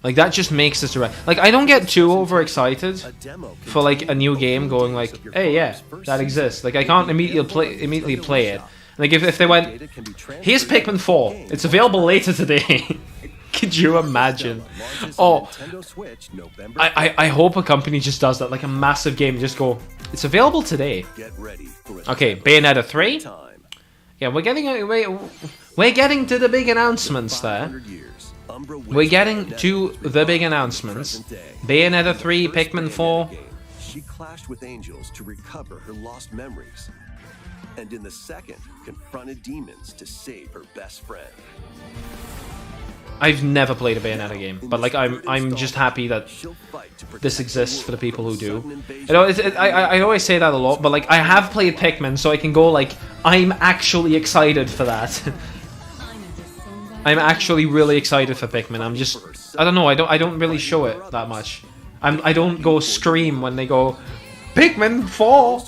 Like, that just makes this direct. Like, I don't get too overexcited for, like, a new game going like, hey, yeah, that exists. Like, I can't immediately play it. Like, if they went, here's Pikmin 4. It's available later today. Could you imagine? Oh, I hope a company just does that. Like, a massive game. Just go, it's available today. Okay, Bayonetta 3. Yeah, we're getting to the big announcements there. We're getting to the big announcements. Bayonetta 3, Pikmin 4.
She clashed with angels to recover her lost memories, and in the second, confronted demons to save her best friend.
I've never played a Bayonetta game, but like I'm just happy that this exists for the people who do. You know, I always say that a lot, but like I have played Pikmin, so I can go like I'm actually excited for that. I'm actually really excited for Pikmin. I don't know. I don't really show it that much. I don't go scream when they go Pikmin 4.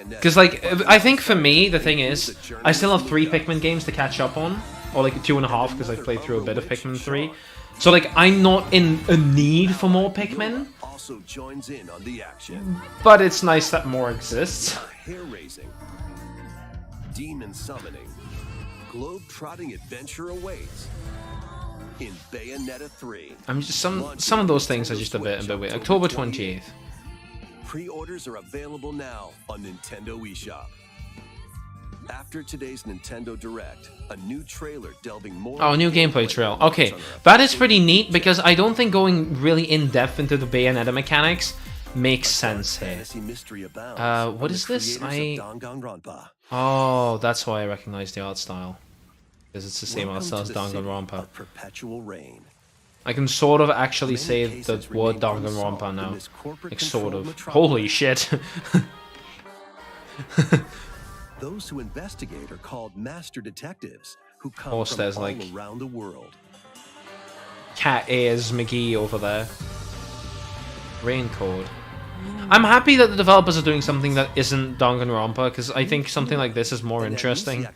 Because like I think for me the thing is I still have 3 Pikmin games to catch up on, or like 2.5 because I've played through a bit of Pikmin 3. So like I'm not in a need for more Pikmin. But it's nice that more exists.
Hair-raising, demon summoning, globe-trotting adventure awaits in Bayonetta 3.
I'm just some of those things are just a bit weird. October 28th.
Pre-orders are available now on Nintendo eShop. After today's Nintendo Direct, a new trailer delving more.
Oh, a new gameplay trail. Okay, that is pretty neat because I don't think going really in depth into the Bayonetta mechanics makes sense here. What is this? Oh, that's why I recognize the art style. Because it's the same art style as Danganronpa.
Perpetual reign.
I can sort of actually say the word Danganronpa now. Like, sort of. Holy shit.
Those who investigate are called master detectives who come from all
like
around the world.
Cat ears McGee over there. Rain code. I'm happy that the developers are doing something that isn't Danganronpa because I think something like this is more interesting.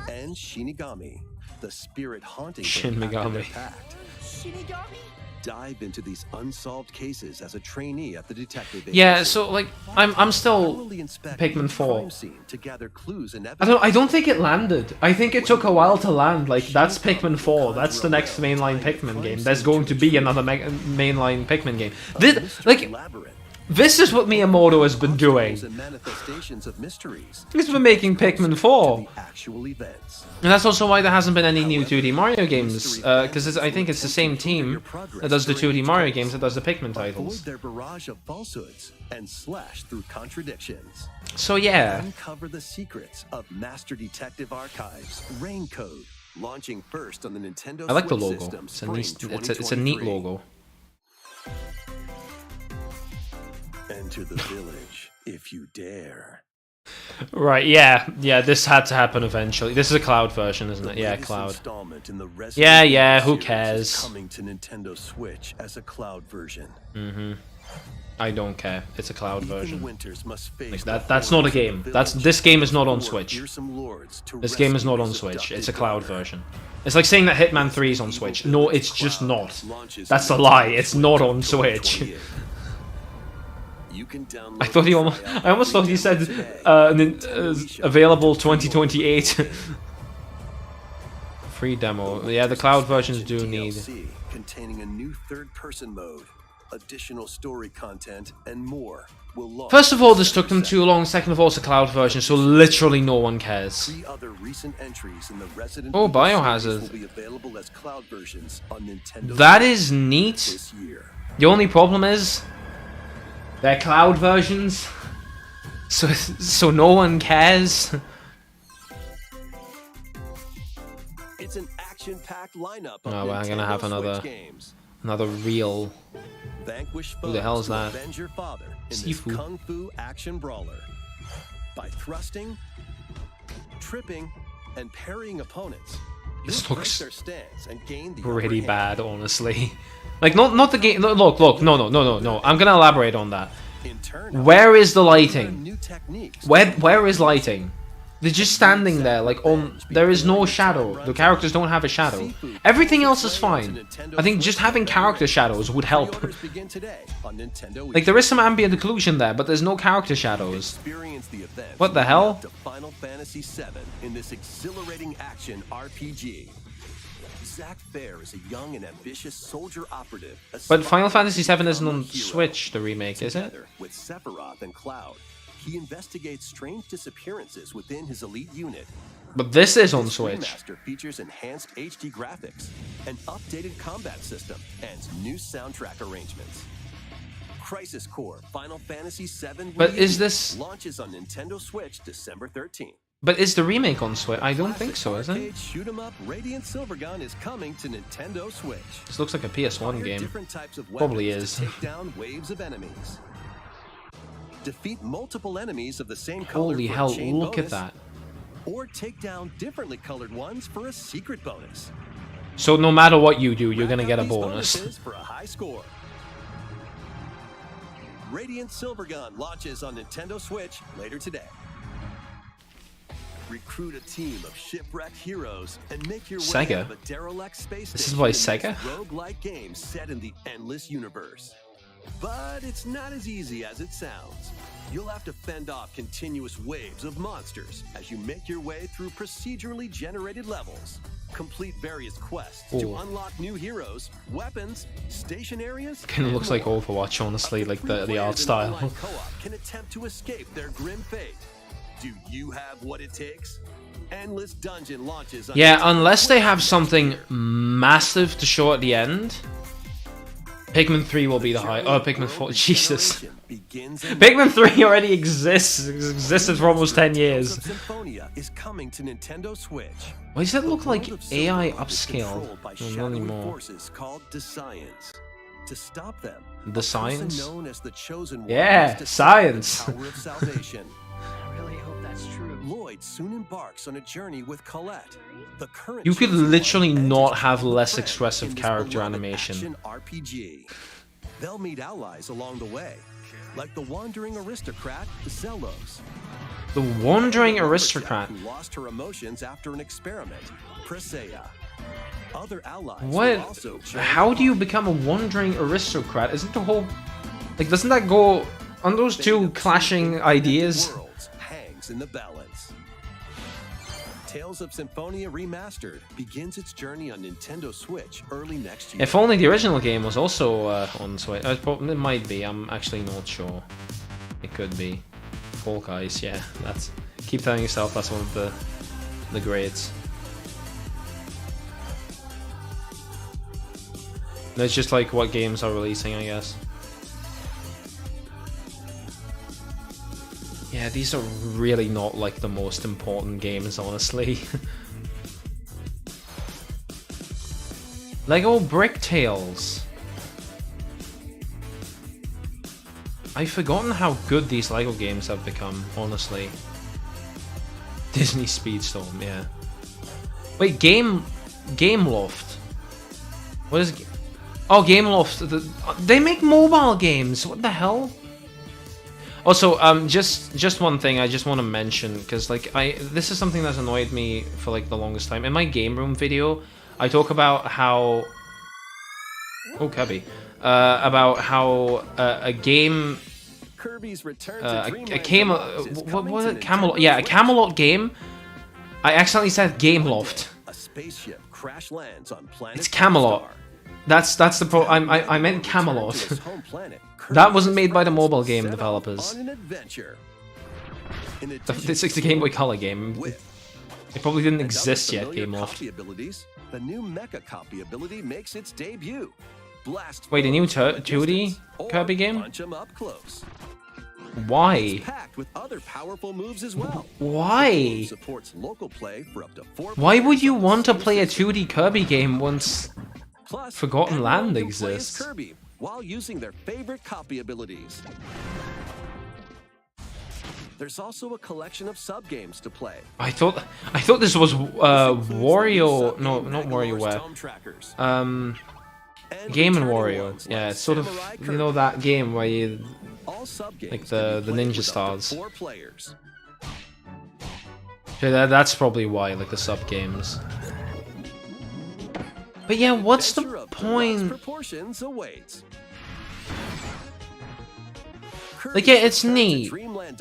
And Shinigami, the spirit haunting
Shin Megami.
Shinigami? Dive into these unsolved cases as a trainee at the detective agency.
Yeah, so like I'm still Pikmin 4. I don't think it landed. I think it took a while to land. Like that's Pikmin 4. That's the next mainline Pikmin game. There's going to be another mainline Pikmin game. This is what Miyamoto has been doing. He's been making Pikmin 4. And that's also why there hasn't been any new 2D Mario games, because I think it's the same team that does the 2D Mario games that does the Pikmin titles.
Their barrage of falsehoods and slash through contradictions.
So yeah.
Uncover the secrets of Master Detective Archives. Rain Code, launching first on the Nintendo
I like the
Switch
logo.
system,
It's a neat logo.
Enter the village if you dare.
Right, yeah, this had to happen eventually. This is a cloud version, isn't it? Yeah, cloud. Yeah, who cares?
Coming to Nintendo Switch as a cloud version.
I don't care. It's a cloud version. Like that's not a game. This game is not on Switch. This game is not on Switch. It's a cloud version. It's like saying that Hitman 3 is on Switch. No, it's just not. That's a lie. It's not on Switch. I almost thought he said available 2028. Free demo. Yeah, the cloud versions do need.
Containing a new third-person mode, additional story content, and more will launch.
First of all, this took them too long. Second of all, it's a cloud version, so literally no one cares.
3 other recent entries in the Resident
Oh,
Evil
Biohazard.
will be available as cloud versions on Nintendo
That is neat.
this year.
The only problem is they're cloud versions, so no one cares.
It's an action-packed lineup of
Oh, we're gonna have
Nintendo Switch games.
another real.
Vanquish
Who the hell is
foes
that?
to avenge your father in this
Sifu.
kung fu action brawler by thrusting, tripping, and parrying opponents.
This
You'll
looks
break their stance and gain the
pretty
upper hand.
bad, honestly. Like, not the game. Look, no. I'm gonna elaborate on that.
In turn,
Where is the
learn
lighting?
new techniques.
Where is lighting? They're just standing there, like, on... There is no shadow. The characters don't have a shadow. Everything else is fine. I think just having character shadows would help.
Pre-orders begin today on Nintendo
Like, there is some ambient occlusion there, but there's no character shadows.
Experience the events
What the hell?
to Final Fantasy VII in this exhilarating action RPG. Zack Fair is a young and ambitious soldier operative.
But Final Fantasy VII isn't
aspiring
on
hero.
Switch, the remake, is it?
Together with Sephiroth and Cloud, he investigates strange disappearances within his elite unit.
But this is on
This
Switch.
remaster features enhanced HD graphics, an updated combat system, and new soundtrack arrangements. Crisis Core Final Fantasy VII
But is
Reunion
this...
launches on Nintendo Switch December 13th.
But is the remake on Switch? I don't think
Classic
so, is it?
arcade shoot 'em up Radiant Silvergun is coming to Nintendo Switch.
This looks like a PS1
Fire
game.
different types of
Probably
weapons
is.
to take down waves of enemies. Defeat multiple enemies of the same color
Holy
for a
hell,
chain
look at
bonus,
that.
or take down differently colored ones for a secret bonus.
So no matter what you do, you're gonna
Rack
get a
up these
bonus.
bonuses for a high score. Radiant Silvergun launches on Nintendo Switch later today. Recruit a team of shipwrecked heroes and make your way
Sega?
out of a derelict space
This is
station
by
in this
Sega?
roguelike game set in the endless universe. But it's not as easy as it sounds. You'll have to fend off continuous waves of monsters as you make your way through procedurally generated levels. Complete various quests to
Ooh.
unlock new heroes, weapons, station areas.
Kind of
and
looks like
more.
Overwatch, honestly, like the
Players
art
in
style.
online co-op can attempt to escape their grim fate. Do you have what it takes? Endless Dungeon launches on
Yeah,
Nintendo
unless they
Switch
have
next
something
year.
massive to show at the end. Pikmin 3 will be the high. Oh, Pikmin 4. Jesus.
Begins in
Pikmin 3 already exists. It's existed for almost 10 years.
Symphonia is coming to Nintendo Switch.
Why does that look
The
like
world of
AI
Silverhawk is
upscale?
controlled by
Not
shadowy
anymore.
forces called Desiants. To stop them,
The
a person
Science?
known as the Chosen One
Yeah,
must discover the
science.
power of salvation.
I really hope that's true.
Lloyd soon embarks on a journey with Colette. The current
You could
Chosen One
literally
enters
not
a
have
world
less
friend
expressive
in this
character
beloved
animation.
action RPG. They'll meet allies along the way, like the wandering aristocrat Zelos.
The Wandering
and a lumberjack
Aristocrat.
who lost her emotions after an experiment, Presea. Other allies will
What?
also join
How do you
the
become a Wandering Aristocrat? Isn't the whole... Like, doesn't that go... Aren't those
fate
two
of
clashing
two
ideas?
worlds hangs in the balance. Tales of Symphonia Remastered begins its journey on Nintendo Switch early next year.
If only the original game was also on Switch. It might be, I'm actually not sure. It could be. Fall Guys, yeah. That's... Keep telling yourself that's one of the greats. It's just like what games are releasing, I guess. Yeah, these are really not like the most important games, honestly. Lego Brick Tales. I've forgotten how good these Lego games have become, honestly. Disney Speedstorm, yeah. Wait, Gameloft. What is... Oh, Gameloft. They make mobile games. What the hell? Also, just one thing I just want to mention, because like this is something that's annoyed me for like the longest time. In my game room video, I talk about how about how a game
Kirby's Return
a
to Dreamland
game
Deluxe is
what
coming
was
to
it? Camelot?
Nintendo
Yeah, a
Switch.
Camelot game. I accidentally said Gameloft.
A spaceship crash lands on planet
It's Camelot.
Star.
That's the pro. I meant
Return to
Camelot.
his home planet,
That wasn't
Kirby
made by the
and
mobile
friends
game
set off
developers.
on an adventure. In
It's
addition
the Game Boy Color game.
with
It probably didn't
and
exist
other
yet.
familiar
Gameloft.
copy abilities, the new Mecha copy ability makes its debut. Blast
Wait, a new
foes from a
2D
distance, or
Kirby game?
Punch 'em up close.
Why?
It's packed with other powerful moves as well.
Why?
Supports local play for up to 4
Why would
players
you
on the
want to
same
play a
system.
2D Kirby game once
Plus,
Forgotten
everyone
Land
can play as
exists?
Kirby while using their favorite copy abilities. There's also a collection of sub-games to play.
I thought this was Wario. No, not WarioWare. Game and Wario. Yeah, it's sort of, you know, that game where you like the ninja stars. Yeah, that's probably why, like the sub games. But yeah, what's the point? Like, yeah, it's neat. Return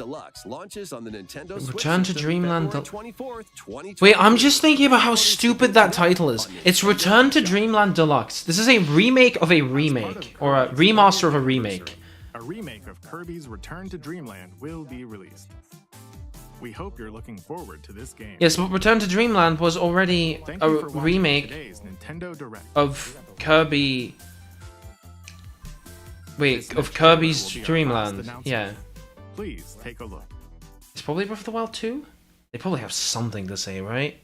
to Dreamland Deluxe. Wait, I'm just thinking about how stupid that title is. It's Return to Dreamland Deluxe. This is a remake of a remake, or a remaster of a remake.
A remake of Kirby's Return to Dreamland will be released. We hope you're looking forward to this game.
Yes, but Return to Dreamland was already a remake of Kirby. Wait, of Kirby's Dreamland. Yeah.
Please take a look.
It's probably Breath of the Wild 2? They probably have something to say, right?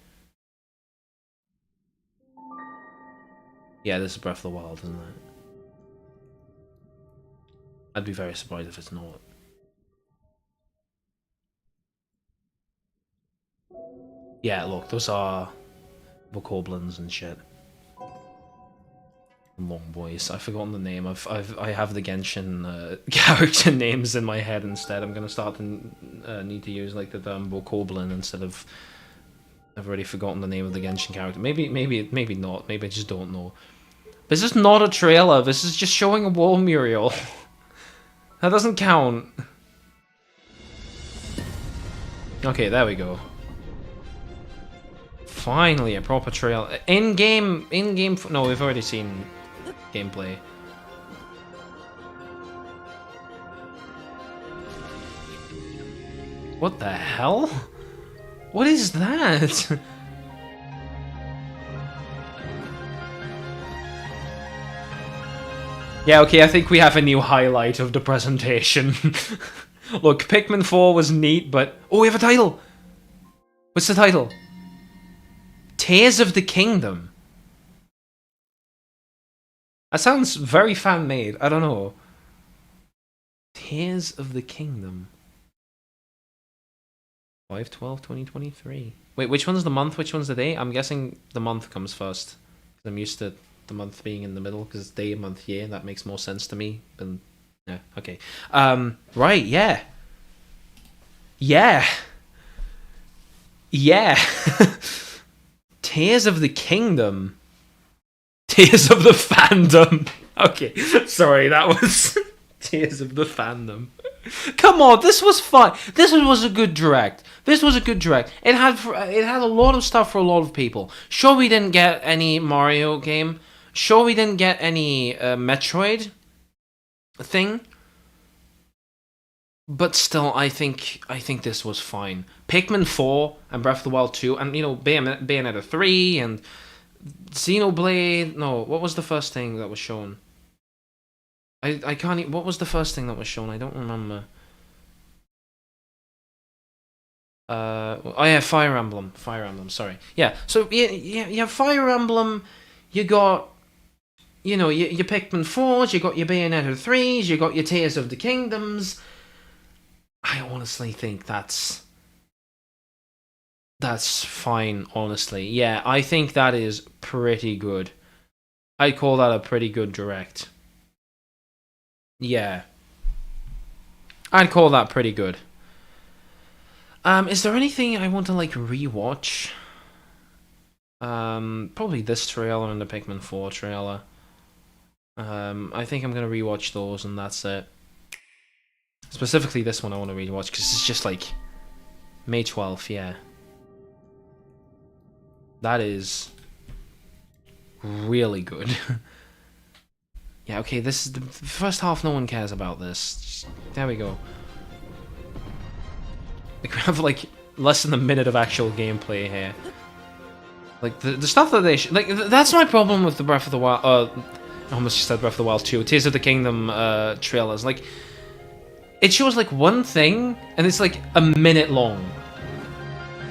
Yeah, this is Breath of the Wild, isn't it? I'd be very surprised if it's not. Yeah, look, those are bokoblins and shit. Long boys. I've forgotten the name. I have the Genshin character names in my head instead. I'm gonna start to need to use like the term bokoblin instead of. I've already forgotten the name of the Genshin character. Maybe not. Maybe I just don't know. This is not a trailer. This is just showing a wall mural. That doesn't count. Okay, there we go. Finally, a proper trailer. In-game. No, we've already seen gameplay. What the hell? What is that? Yeah, okay, I think we have a new highlight of the presentation. Look, Pikmin 4 was neat, but... Oh, we have a title! What's the title? Tears of the Kingdom. That sounds very fan-made. I don't know. Tears of the Kingdom. 5/12/2023. Wait, which one's the month? Which one's the day? I'm guessing the month comes first. I'm used to the month being in the middle because it's day, month, year. That makes more sense to me. And yeah, okay. Right, yeah. Yeah. Yeah. Tears of the Kingdom. Tears of the Fandom. Okay, sorry, that was Tears of the Fandom. Come on, this was fun. This was a good direct. This was a good direct. It had a lot of stuff for a lot of people. Sure, we didn't get any Mario game. Sure, we didn't get any Metroid thing. But still, I think this was fine. Pikmin 4 and Breath of the Wild 2, and you know, Bayonetta 3 and Xenoblade. No, what was the first thing that was shown? I can't. What was the first thing that was shown? I don't remember. Oh yeah, Fire Emblem. Fire Emblem. Sorry. Yeah. So you have Fire Emblem. You got, you know, your Pikmin 4s. You got your Bayonetta 3s. You got your Tears of the Kingdoms. I honestly think that's fine, honestly. Yeah, I think that is pretty good. I'd call that a pretty good direct. Yeah. I'd call that pretty good. Is there anything I want to, like, rewatch? Probably this trailer and the Pikmin 4 trailer. I think I'm gonna rewatch those and that's it. Specifically this one I want to rewatch because it's just like May 12th, yeah. That is really good. Yeah, okay, this is the first half, no one cares about this. There we go. We have like less than a minute of actual gameplay here. Like the stuff that they like, that's my problem with the Breath of the Wild. I almost just said Breath of the Wild 2. Tears of the Kingdom trailers. Like, it shows like one thing and it's like a minute long.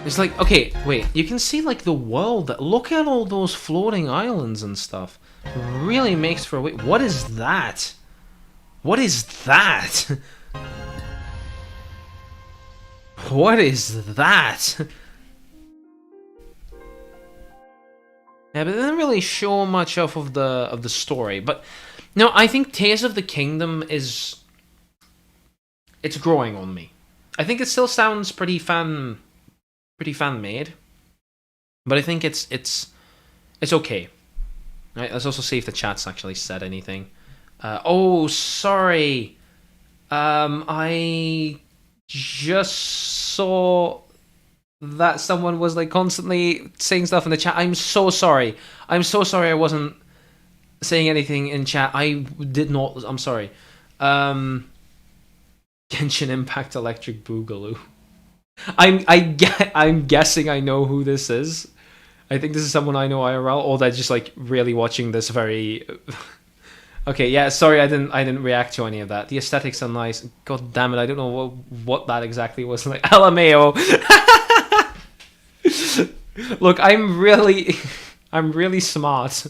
It's like, okay, wait, you can see like the world. Look at all those floating islands and stuff. It really makes for a wait. What is that? What is that? What is that? Yeah, but they didn't really show much of the story. But no, I think Tears of the Kingdom is it's growing on me. I think it still sounds pretty fan made, but I think it's okay. Right, let's also see if the chat's actually said anything. Oh, sorry. I just saw that someone was like constantly saying stuff in the chat. I'm so sorry. I'm so sorry I wasn't saying anything in chat. I did not. I'm sorry. Genshin Impact Electric Boogaloo. I'm guessing I know who this is. I think this is someone I know IRL, or they're just like really watching this very. Okay, yeah, sorry, I didn't react to any of that. The aesthetics are nice. God damn it, I don't know what that exactly was like. LMAO. Look, I'm really smart.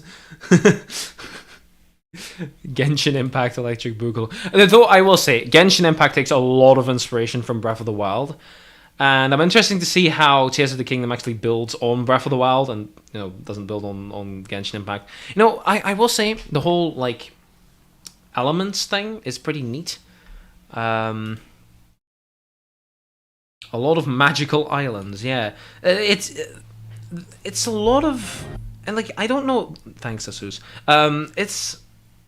Genshin Impact Electric Boogaloo. Though I will say, Genshin Impact takes a lot of inspiration from Breath of the Wild. And I'm interested to see how Tears of the Kingdom actually builds on Breath of the Wild and, you know, doesn't build on Genshin Impact. You know, I will say the whole, like, elements thing is pretty neat. A lot of magical islands, yeah. It's a lot of... And, like, I don't know... Thanks, Asus.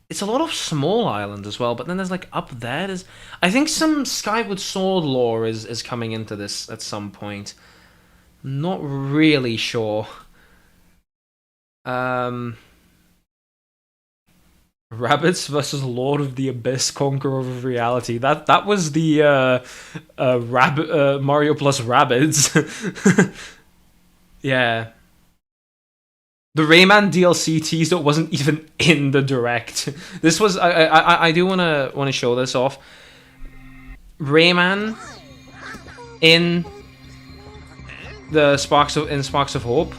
It's a lot of small islands as well, but then there's like up there. I think some Skyward Sword lore is coming into this at some point. Not really sure. Rabbids versus Lord of the Abyss, Conqueror of Reality. That was the Mario plus Rabbids. Yeah. The Rayman DLC teaser wasn't even in the direct. This was I do wanna show this off. Rayman in the Sparks of Hope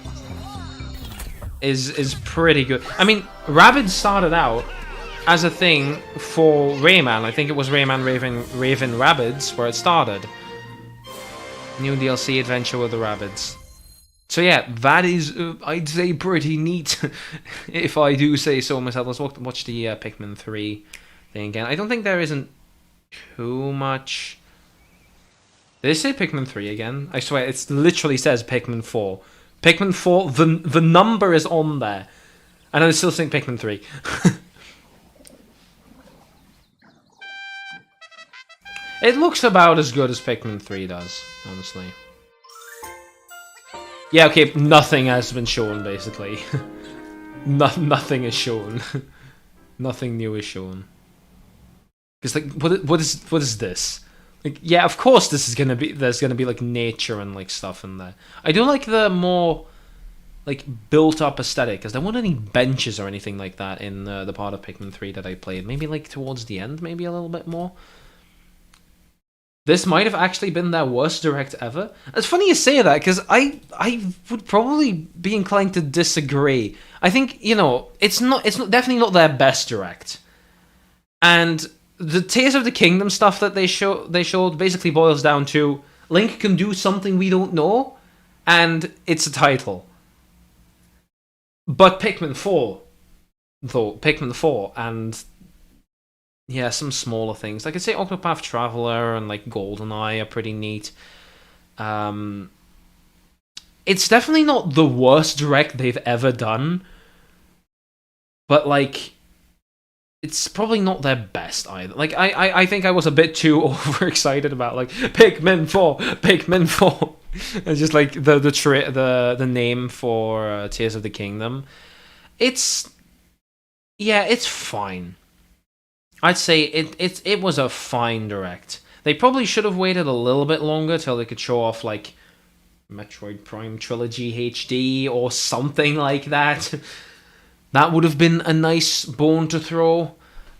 is pretty good. I mean, Rabbids started out as a thing for Rayman. I think it was Rayman Raven Rabbids where it started. New DLC adventure with the Rabbids. So yeah, that is, I'd say, pretty neat, if I do say so myself. Let's watch the Pikmin 3 thing again. I don't think there isn't too much... Did they say Pikmin 3 again? I swear, it literally says Pikmin 4. Pikmin 4, the number is on there. And I still think Pikmin 3. It looks about as good as Pikmin 3 does, honestly. Yeah, okay, nothing has been shown, basically. Nothing is shown. Nothing new is shown. Because, like, what is this? Like, yeah, of course there's gonna be, like, nature and, like, stuff in there. I do like the more, like, built-up aesthetic, because there weren't any benches or anything like that in the part of Pikmin 3 that I played. Maybe, like, towards the end, maybe a little bit more. This might have actually been their worst direct ever. It's funny you say that, because I would probably be inclined to disagree. I think, you know, it's definitely not their best direct. And the Tears of the Kingdom stuff that they showed basically boils down to Link can do something we don't know, and it's a title. But Pikmin 4, and... yeah, some smaller things. Like I'd say Octopath Traveler and like GoldenEye are pretty neat. It's definitely not the worst direct they've ever done. But like it's probably not their best either. Like I think I was a bit too overexcited about like Pikmin 4. It's just like the name for Tears of the Kingdom. It's fine. I'd say it was a fine direct. They probably should have waited a little bit longer till they could show off like Metroid Prime Trilogy HD or something like that. That would have been a nice bone to throw.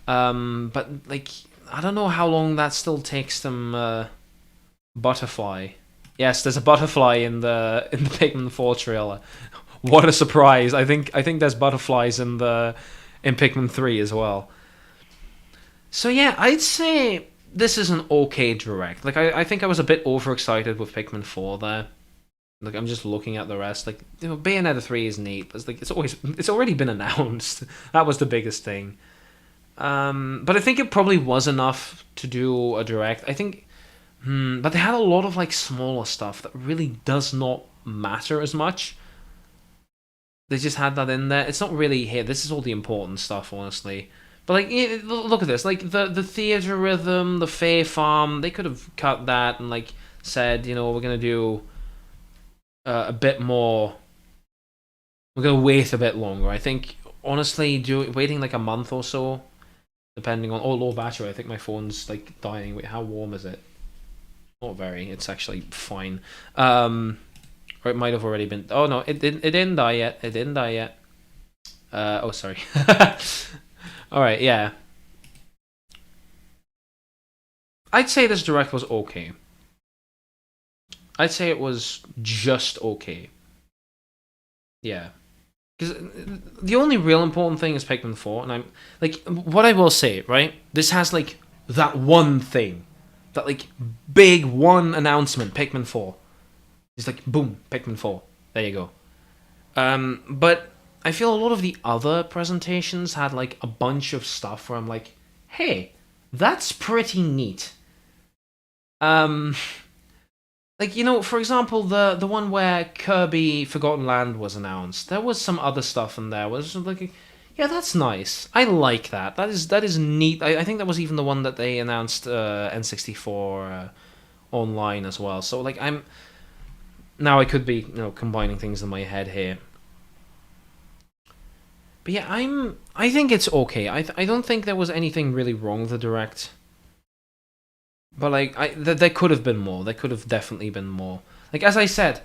But like I don't know how long that still takes them. Butterfly. Yes, there's a butterfly in the Pikmin 4 trailer. What a surprise! I think there's butterflies in Pikmin 3 as well. So yeah, I'd say this is an okay direct. Like, I think I was a bit overexcited with Pikmin 4 there. Like, I'm just looking at the rest. Like, you know, Bayonetta 3 is neat, but it's like it's already been announced. That was the biggest thing. But I think it probably was enough to do a direct. I think, but they had a lot of like smaller stuff that really does not matter as much. They just had that in there. It's not really here. This is all the important stuff, honestly. But like, look at this. Like the theater rhythm, the Fae Farm. They could have cut that and like said, you know, we're gonna do a bit more. We're gonna wait a bit longer. I think honestly, waiting like a month or so, depending on low battery. I think my phone's like dying. Wait, how warm is it? Not very. It's actually fine. Or it might have already been. Oh no, it didn't die yet. It didn't die yet. Oh sorry. All right, yeah. I'd say this direct was okay. I'd say it was just okay. Yeah. Because the only real important thing is Pikmin 4, and I'm like, what I will say, right? This has like that one thing, that like big one announcement, Pikmin 4. It's like boom, Pikmin 4. There you go. But I feel a lot of the other presentations had like a bunch of stuff where I'm like, hey, that's pretty neat. Like, you know, for example, the one where Kirby Forgotten Land was announced, there was some other stuff in there. Was like, yeah, that's nice. I like that. That is neat. I think that was even the one that they announced N64 online as well. So like, now I could be, you know, combining things in my head here. But yeah, I think it's okay. I don't think there was anything really wrong with the direct. But like, there could have been more. There could have definitely been more. Like, as I said,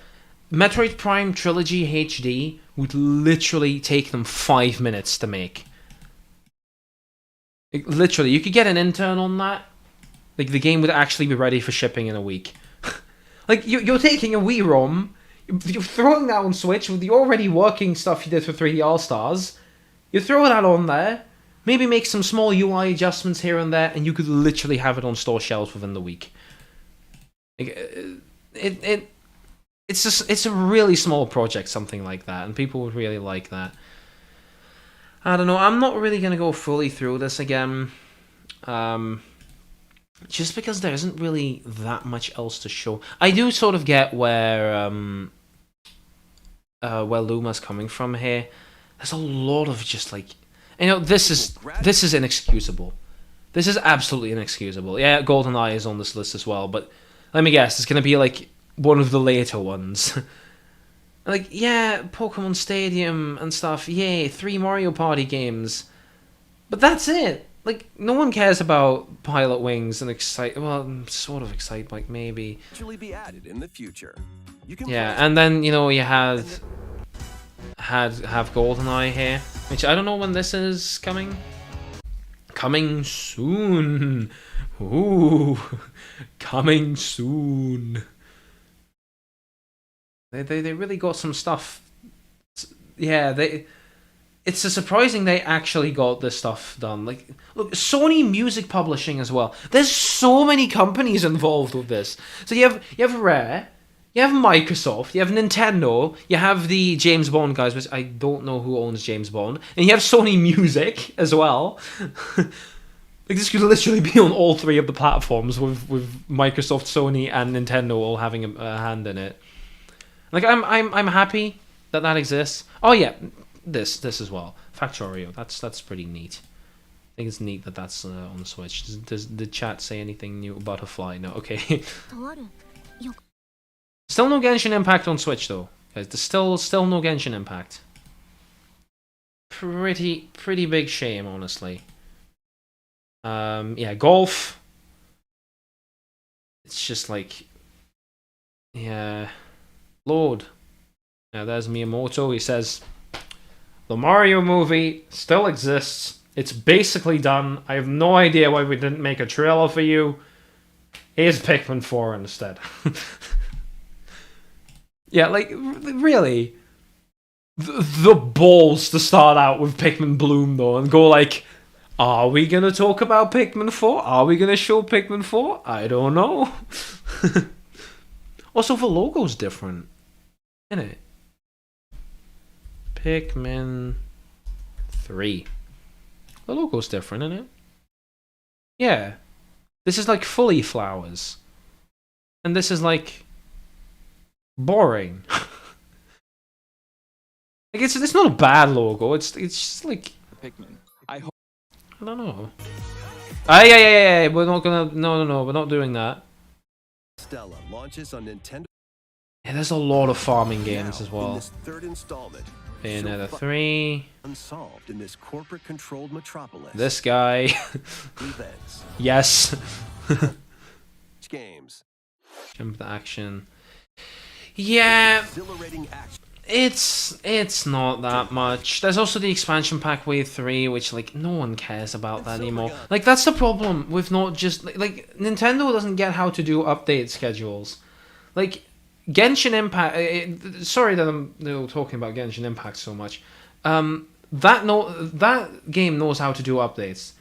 Metroid Prime Trilogy HD would literally take them 5 minutes to make. Like, literally, you could get an intern on that. Like, the game would actually be ready for shipping in a week. Like, you're taking a Wii ROM, you're throwing that on Switch with the already working stuff you did for 3D All-Stars. You throw that on there. Maybe make some small UI adjustments here and there, and you could literally have it on store shelves within the week. It's a really small project, something like that, and people would really like that. I don't know. I'm not really gonna go fully through this again, just because there isn't really that much else to show. I do sort of get where Luma's coming from here. There's a lot of just like. You know, this is inexcusable. This is absolutely inexcusable. Yeah, GoldenEye is on this list as well, but let me guess, it's gonna be like one of the later ones. Like, yeah, Pokemon Stadium and stuff, yay, 3 Mario Party games. But that's it. Like, no one cares about Pilot Wings and sort of Excite Bike, maybe.
Actually be added in the future.
Yeah, and then, you know, you have GoldenEye here, which I don't know when this is coming. Coming soon. Ooh, coming soon. They really got some stuff. Yeah, it's surprising they actually got this stuff done. Like, look, Sony Music Publishing as well. There's so many companies involved with this. So you have Rare. You have Microsoft, you have Nintendo, you have the James Bond guys, which I don't know who owns James Bond, and you have Sony Music as well. Like, this could literally be on all 3 of the platforms with Microsoft, Sony, and Nintendo all having a hand in it. Like, I'm happy that exists. Oh yeah, this as well, Factorio. That's pretty neat. I think it's neat that that's on the Switch. Does the chat say anything new? Butterfly? No. Okay. Still no Genshin Impact on Switch though, guys. There's still no Genshin Impact. Pretty big shame, honestly. Yeah, golf. It's just like, yeah, Lord. Yeah, there's Miyamoto. He says the Mario movie still exists. It's basically done. I have no idea why we didn't make a trailer for you. Here's Pikmin 4 instead. Yeah, like, really? The balls to start out with Pikmin Bloom, though, and go like, Are we gonna talk about Pikmin 4? Are we gonna show Pikmin 4? I don't know. Also, the logo's different, isn't it? Pikmin 3. The logo's different, isn't it? Yeah. This is like fully flowers. And this is like boring. Like it's not a bad logo. It's just like
Pikmin. I hope.
I don't know. Ah, yeah. We're not gonna. No. We're not doing that.
Stella launches on Nintendo.
Yeah, there's a lot of farming games
Now,
as well.
In this third installment,
Bayonetta 3.
unsolved in this corporate-controlled metropolis.
This guy.
Events.
Yes.
Games.
Jump the action. Yeah.
Exhilarating action.
It's not that much. There's also the expansion pack Wave 3, which like no one cares about that anymore. Like that's the problem with not just like Nintendo doesn't get how to do update schedules. Like Genshin Impact. Sorry that I'm talking about Genshin Impact so much. That game knows how to do updates.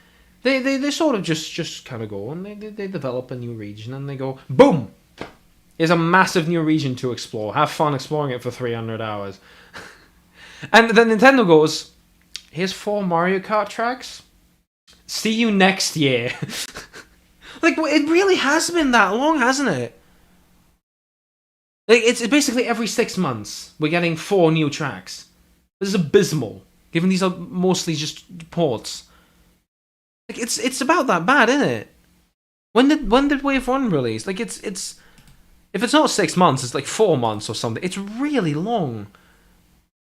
They sort of just kind of go and they develop a new region and they go boom. Here's a massive new region to explore. Have fun exploring it for 300 hours. And then Nintendo goes, here's 4 Mario Kart tracks. See you next year. Like, it really has been that long, hasn't it? Like, it's basically every 6 months we're getting 4 new tracks. This is abysmal, given these are mostly just ports. Like, it's about that bad, isn't it? When did Wave 1 release? Like, it's if it's not 6 months, it's like 4 months or something. It's really long.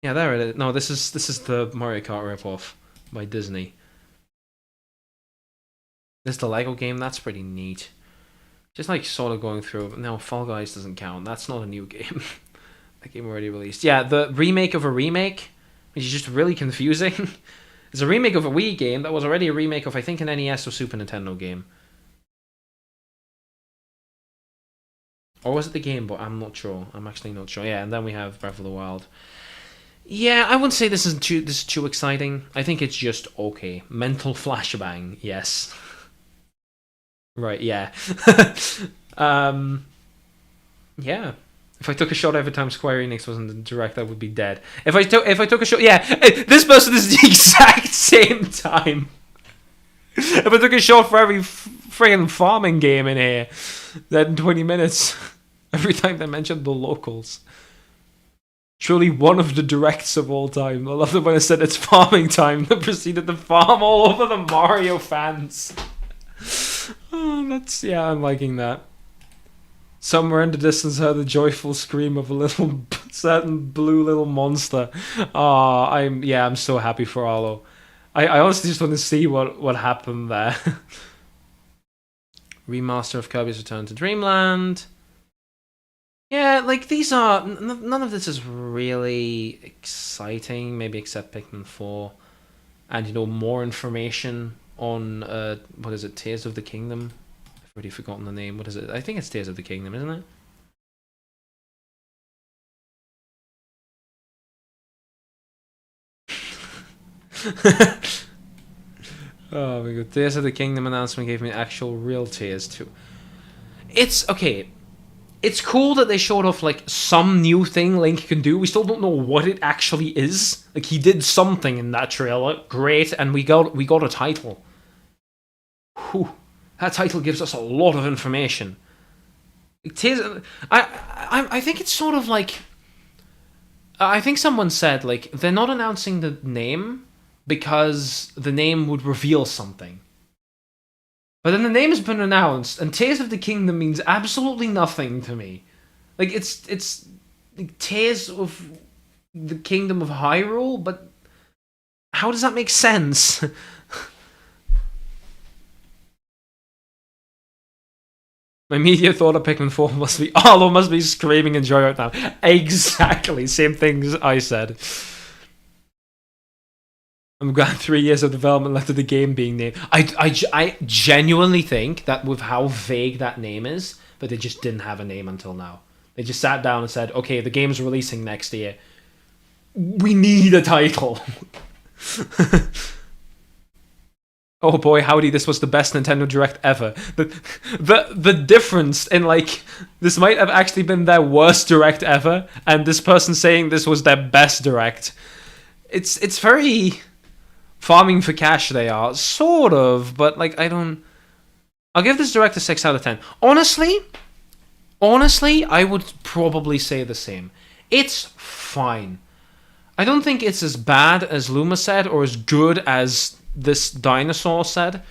Yeah, there it is. No, this is the Mario Kart ripoff by Disney. This is the Lego game. That's pretty neat. Just like sort of going through. No, Fall Guys doesn't count. That's not a new game. That game already released. Yeah, the remake of a remake, which is just really confusing. It's a remake of a Wii game that was already a remake of, I think, an NES or Super Nintendo game. Or was it the Game Boy? I'm not sure. I'm actually not sure. Yeah, and then we have Breath of the Wild. Yeah, I wouldn't say this is too exciting. I think it's just okay. Mental flashbang, yes. Right, yeah. Yeah. If I took a shot every time Square Enix was in the direct, I would be dead. If I took a shot, yeah, this person is the exact same time. If I took a shot for every friggin' farming game in here, then 20 minutes every time they mentioned the locals. Truly one of the directs of all time. I love that when I said it's farming time, they proceeded to farm all over the Mario fans. Oh, that's, yeah, I'm liking that. Somewhere in the distance heard the joyful scream of a little certain blue little monster. Oh, I'm so happy for Arlo. I honestly just want to see what happened there. Remaster of Kirby's Return to Dreamland. Yeah, like these are none of this is really exciting. Maybe except Pikmin 4, and more information on what is it? Tears of the Kingdom. I've already forgotten the name. What is it? I think it's Tears of the Kingdom, isn't it? Oh my god, Tears of the Kingdom announcement gave me actual real tears too. It's okay. It's cool that they showed off like some new thing Link can do. We still don't know what it actually is. Like he did something in that trailer, great, and we got a title. Whew. That title gives us a lot of information. Tears, I think it's sort of like. I think someone said like they're not announcing the name because the name would reveal something. But then the name has been announced, and Tears of the Kingdom means absolutely nothing to me. Like it's like, Tears of the Kingdom of Hyrule, but how does that make sense? My immediate thought of Pikmin 4 must be Arlo must be screaming in joy right now. Exactly, same things I said. I'm glad 3 years of development left of the game being named. I genuinely think that with how vague that name is, that they just didn't have a name until now. They just sat down and said, okay, the game's releasing next year. We need a title. Oh boy, howdy, this was the best Nintendo Direct ever. The difference in, like, this might have actually been their worst Direct ever, and this person saying this was their best Direct. It's very farming for cash, they are. Sort of, but, like, I'll give this Direct a 6 out of 10. Honestly, I would probably say the same. It's fine. I don't think it's as bad as Luma said, or as good as this dinosaur said.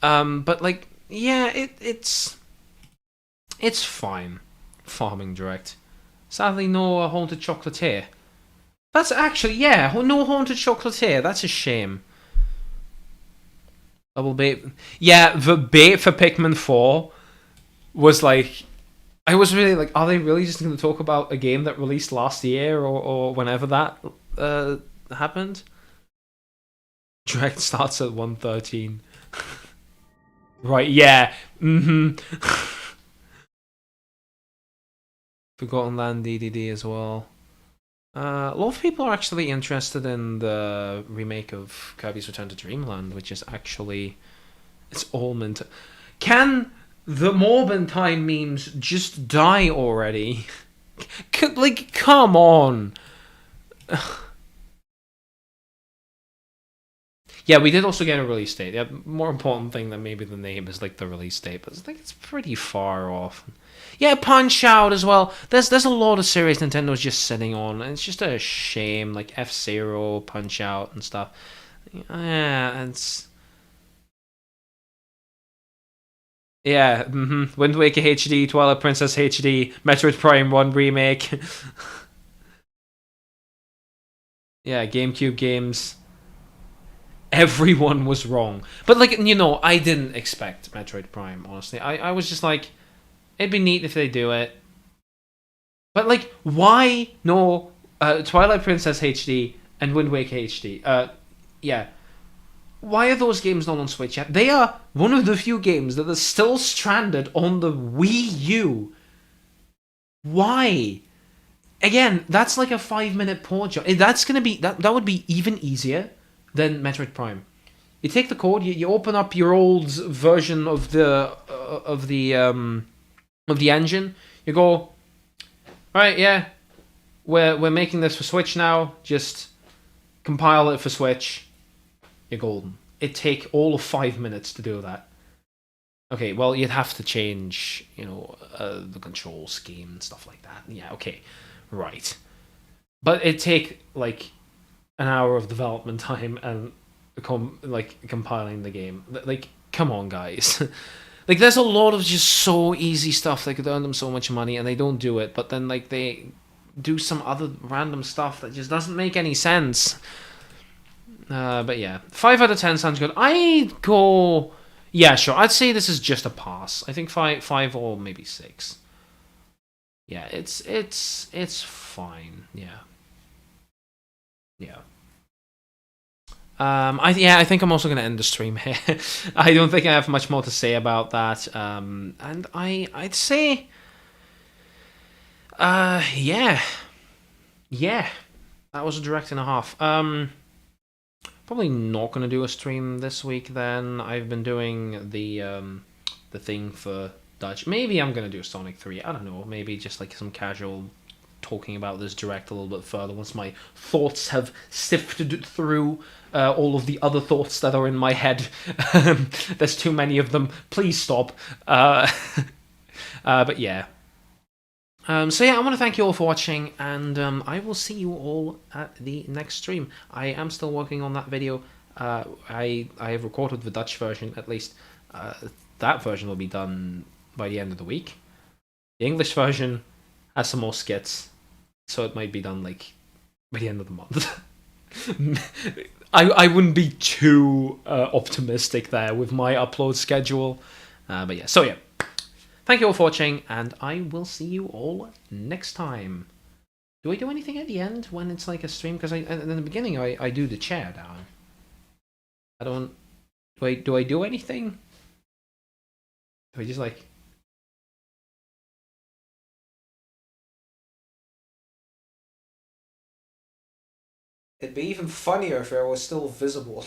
But, like, yeah, it's fine. Farming Direct. Sadly, no Haunted Chocolatier. That's actually, yeah, no Haunted Chocolatier. That's a shame. Double bait. Yeah, the bait for Pikmin 4 was like... I was really like, are they really just going to talk about a game that released last year or whenever that happened? Direct starts at 1:13. Right, yeah. Forgotten Land DDD as well. A lot of people are actually interested in the remake of Kirby's Return to Dreamland, which is actually... It's all mint. Can the Morbin Time memes just die already? Like, come on. Yeah, we did also get a release date. Yeah, more important thing than maybe the name is like the release date, but I think it's pretty far off. Yeah, Punch Out as well. There's a lot of series Nintendo's just sitting on, and it's just a shame. Like F-Zero, Punch Out, and stuff. Yeah, it's... Yeah, Wind Waker HD, Twilight Princess HD, Metroid Prime 1 Remake. Yeah, GameCube games. Everyone was wrong. But, like, you know, I didn't expect Metroid Prime, honestly. I was just like, it'd be neat if they do it. But, like, why no Twilight Princess HD and Wind Waker HD? Yeah. Why are those games not on Switch yet? They are one of the few games that are still stranded on the Wii U. Why? Again, that's like a 5-minute port job. That's gonna be that would be even easier than Metroid Prime. You take the code, you open up your old version of the engine. You go, right, yeah, we're making this for Switch now. Just compile it for Switch. You're golden. It'd take all of 5 minutes to do that. Okay, well, you'd have to change, you know, the control scheme and stuff like that. Yeah, okay, right. But it'd take, like, an hour of development time and, compiling the game. Like, come on, guys. Like, there's a lot of just so easy stuff that could earn them so much money, and they don't do it. But then, like, they do some other random stuff that just doesn't make any sense. But yeah, 5 out of 10 sounds good. I'd go... Yeah, sure. I'd say this is just a pass. I think 5 or maybe 6. Yeah, it's fine. Yeah. Yeah. I think I'm also gonna end the stream here. I don't think I have much more to say about that. And I'd say, yeah, that was a direct and a half. Probably not gonna do a stream this week. Then I've been doing the thing for Dutch. Maybe I'm gonna do Sonic 3. I don't know. Maybe just like some casual talking about this direct a little bit further once my thoughts have sifted through all of the other thoughts that are in my head. There's too many of them. Please stop. But yeah. So yeah, I want to thank you all for watching, and I will see you all at the next stream. I am still working on that video. I have recorded the Dutch version, at least. That version will be done by the end of the week. The English version has some more skits, so it might be done like by the end of the month. I wouldn't be too optimistic there with my upload schedule. But yeah, so yeah. Thank you all for watching, and I will see you all next time. Do I do anything at the end when it's like a stream? Because in the beginning I do the chair down. I don't... Do I do anything? Do I just like... It'd be even funnier if I was still visible.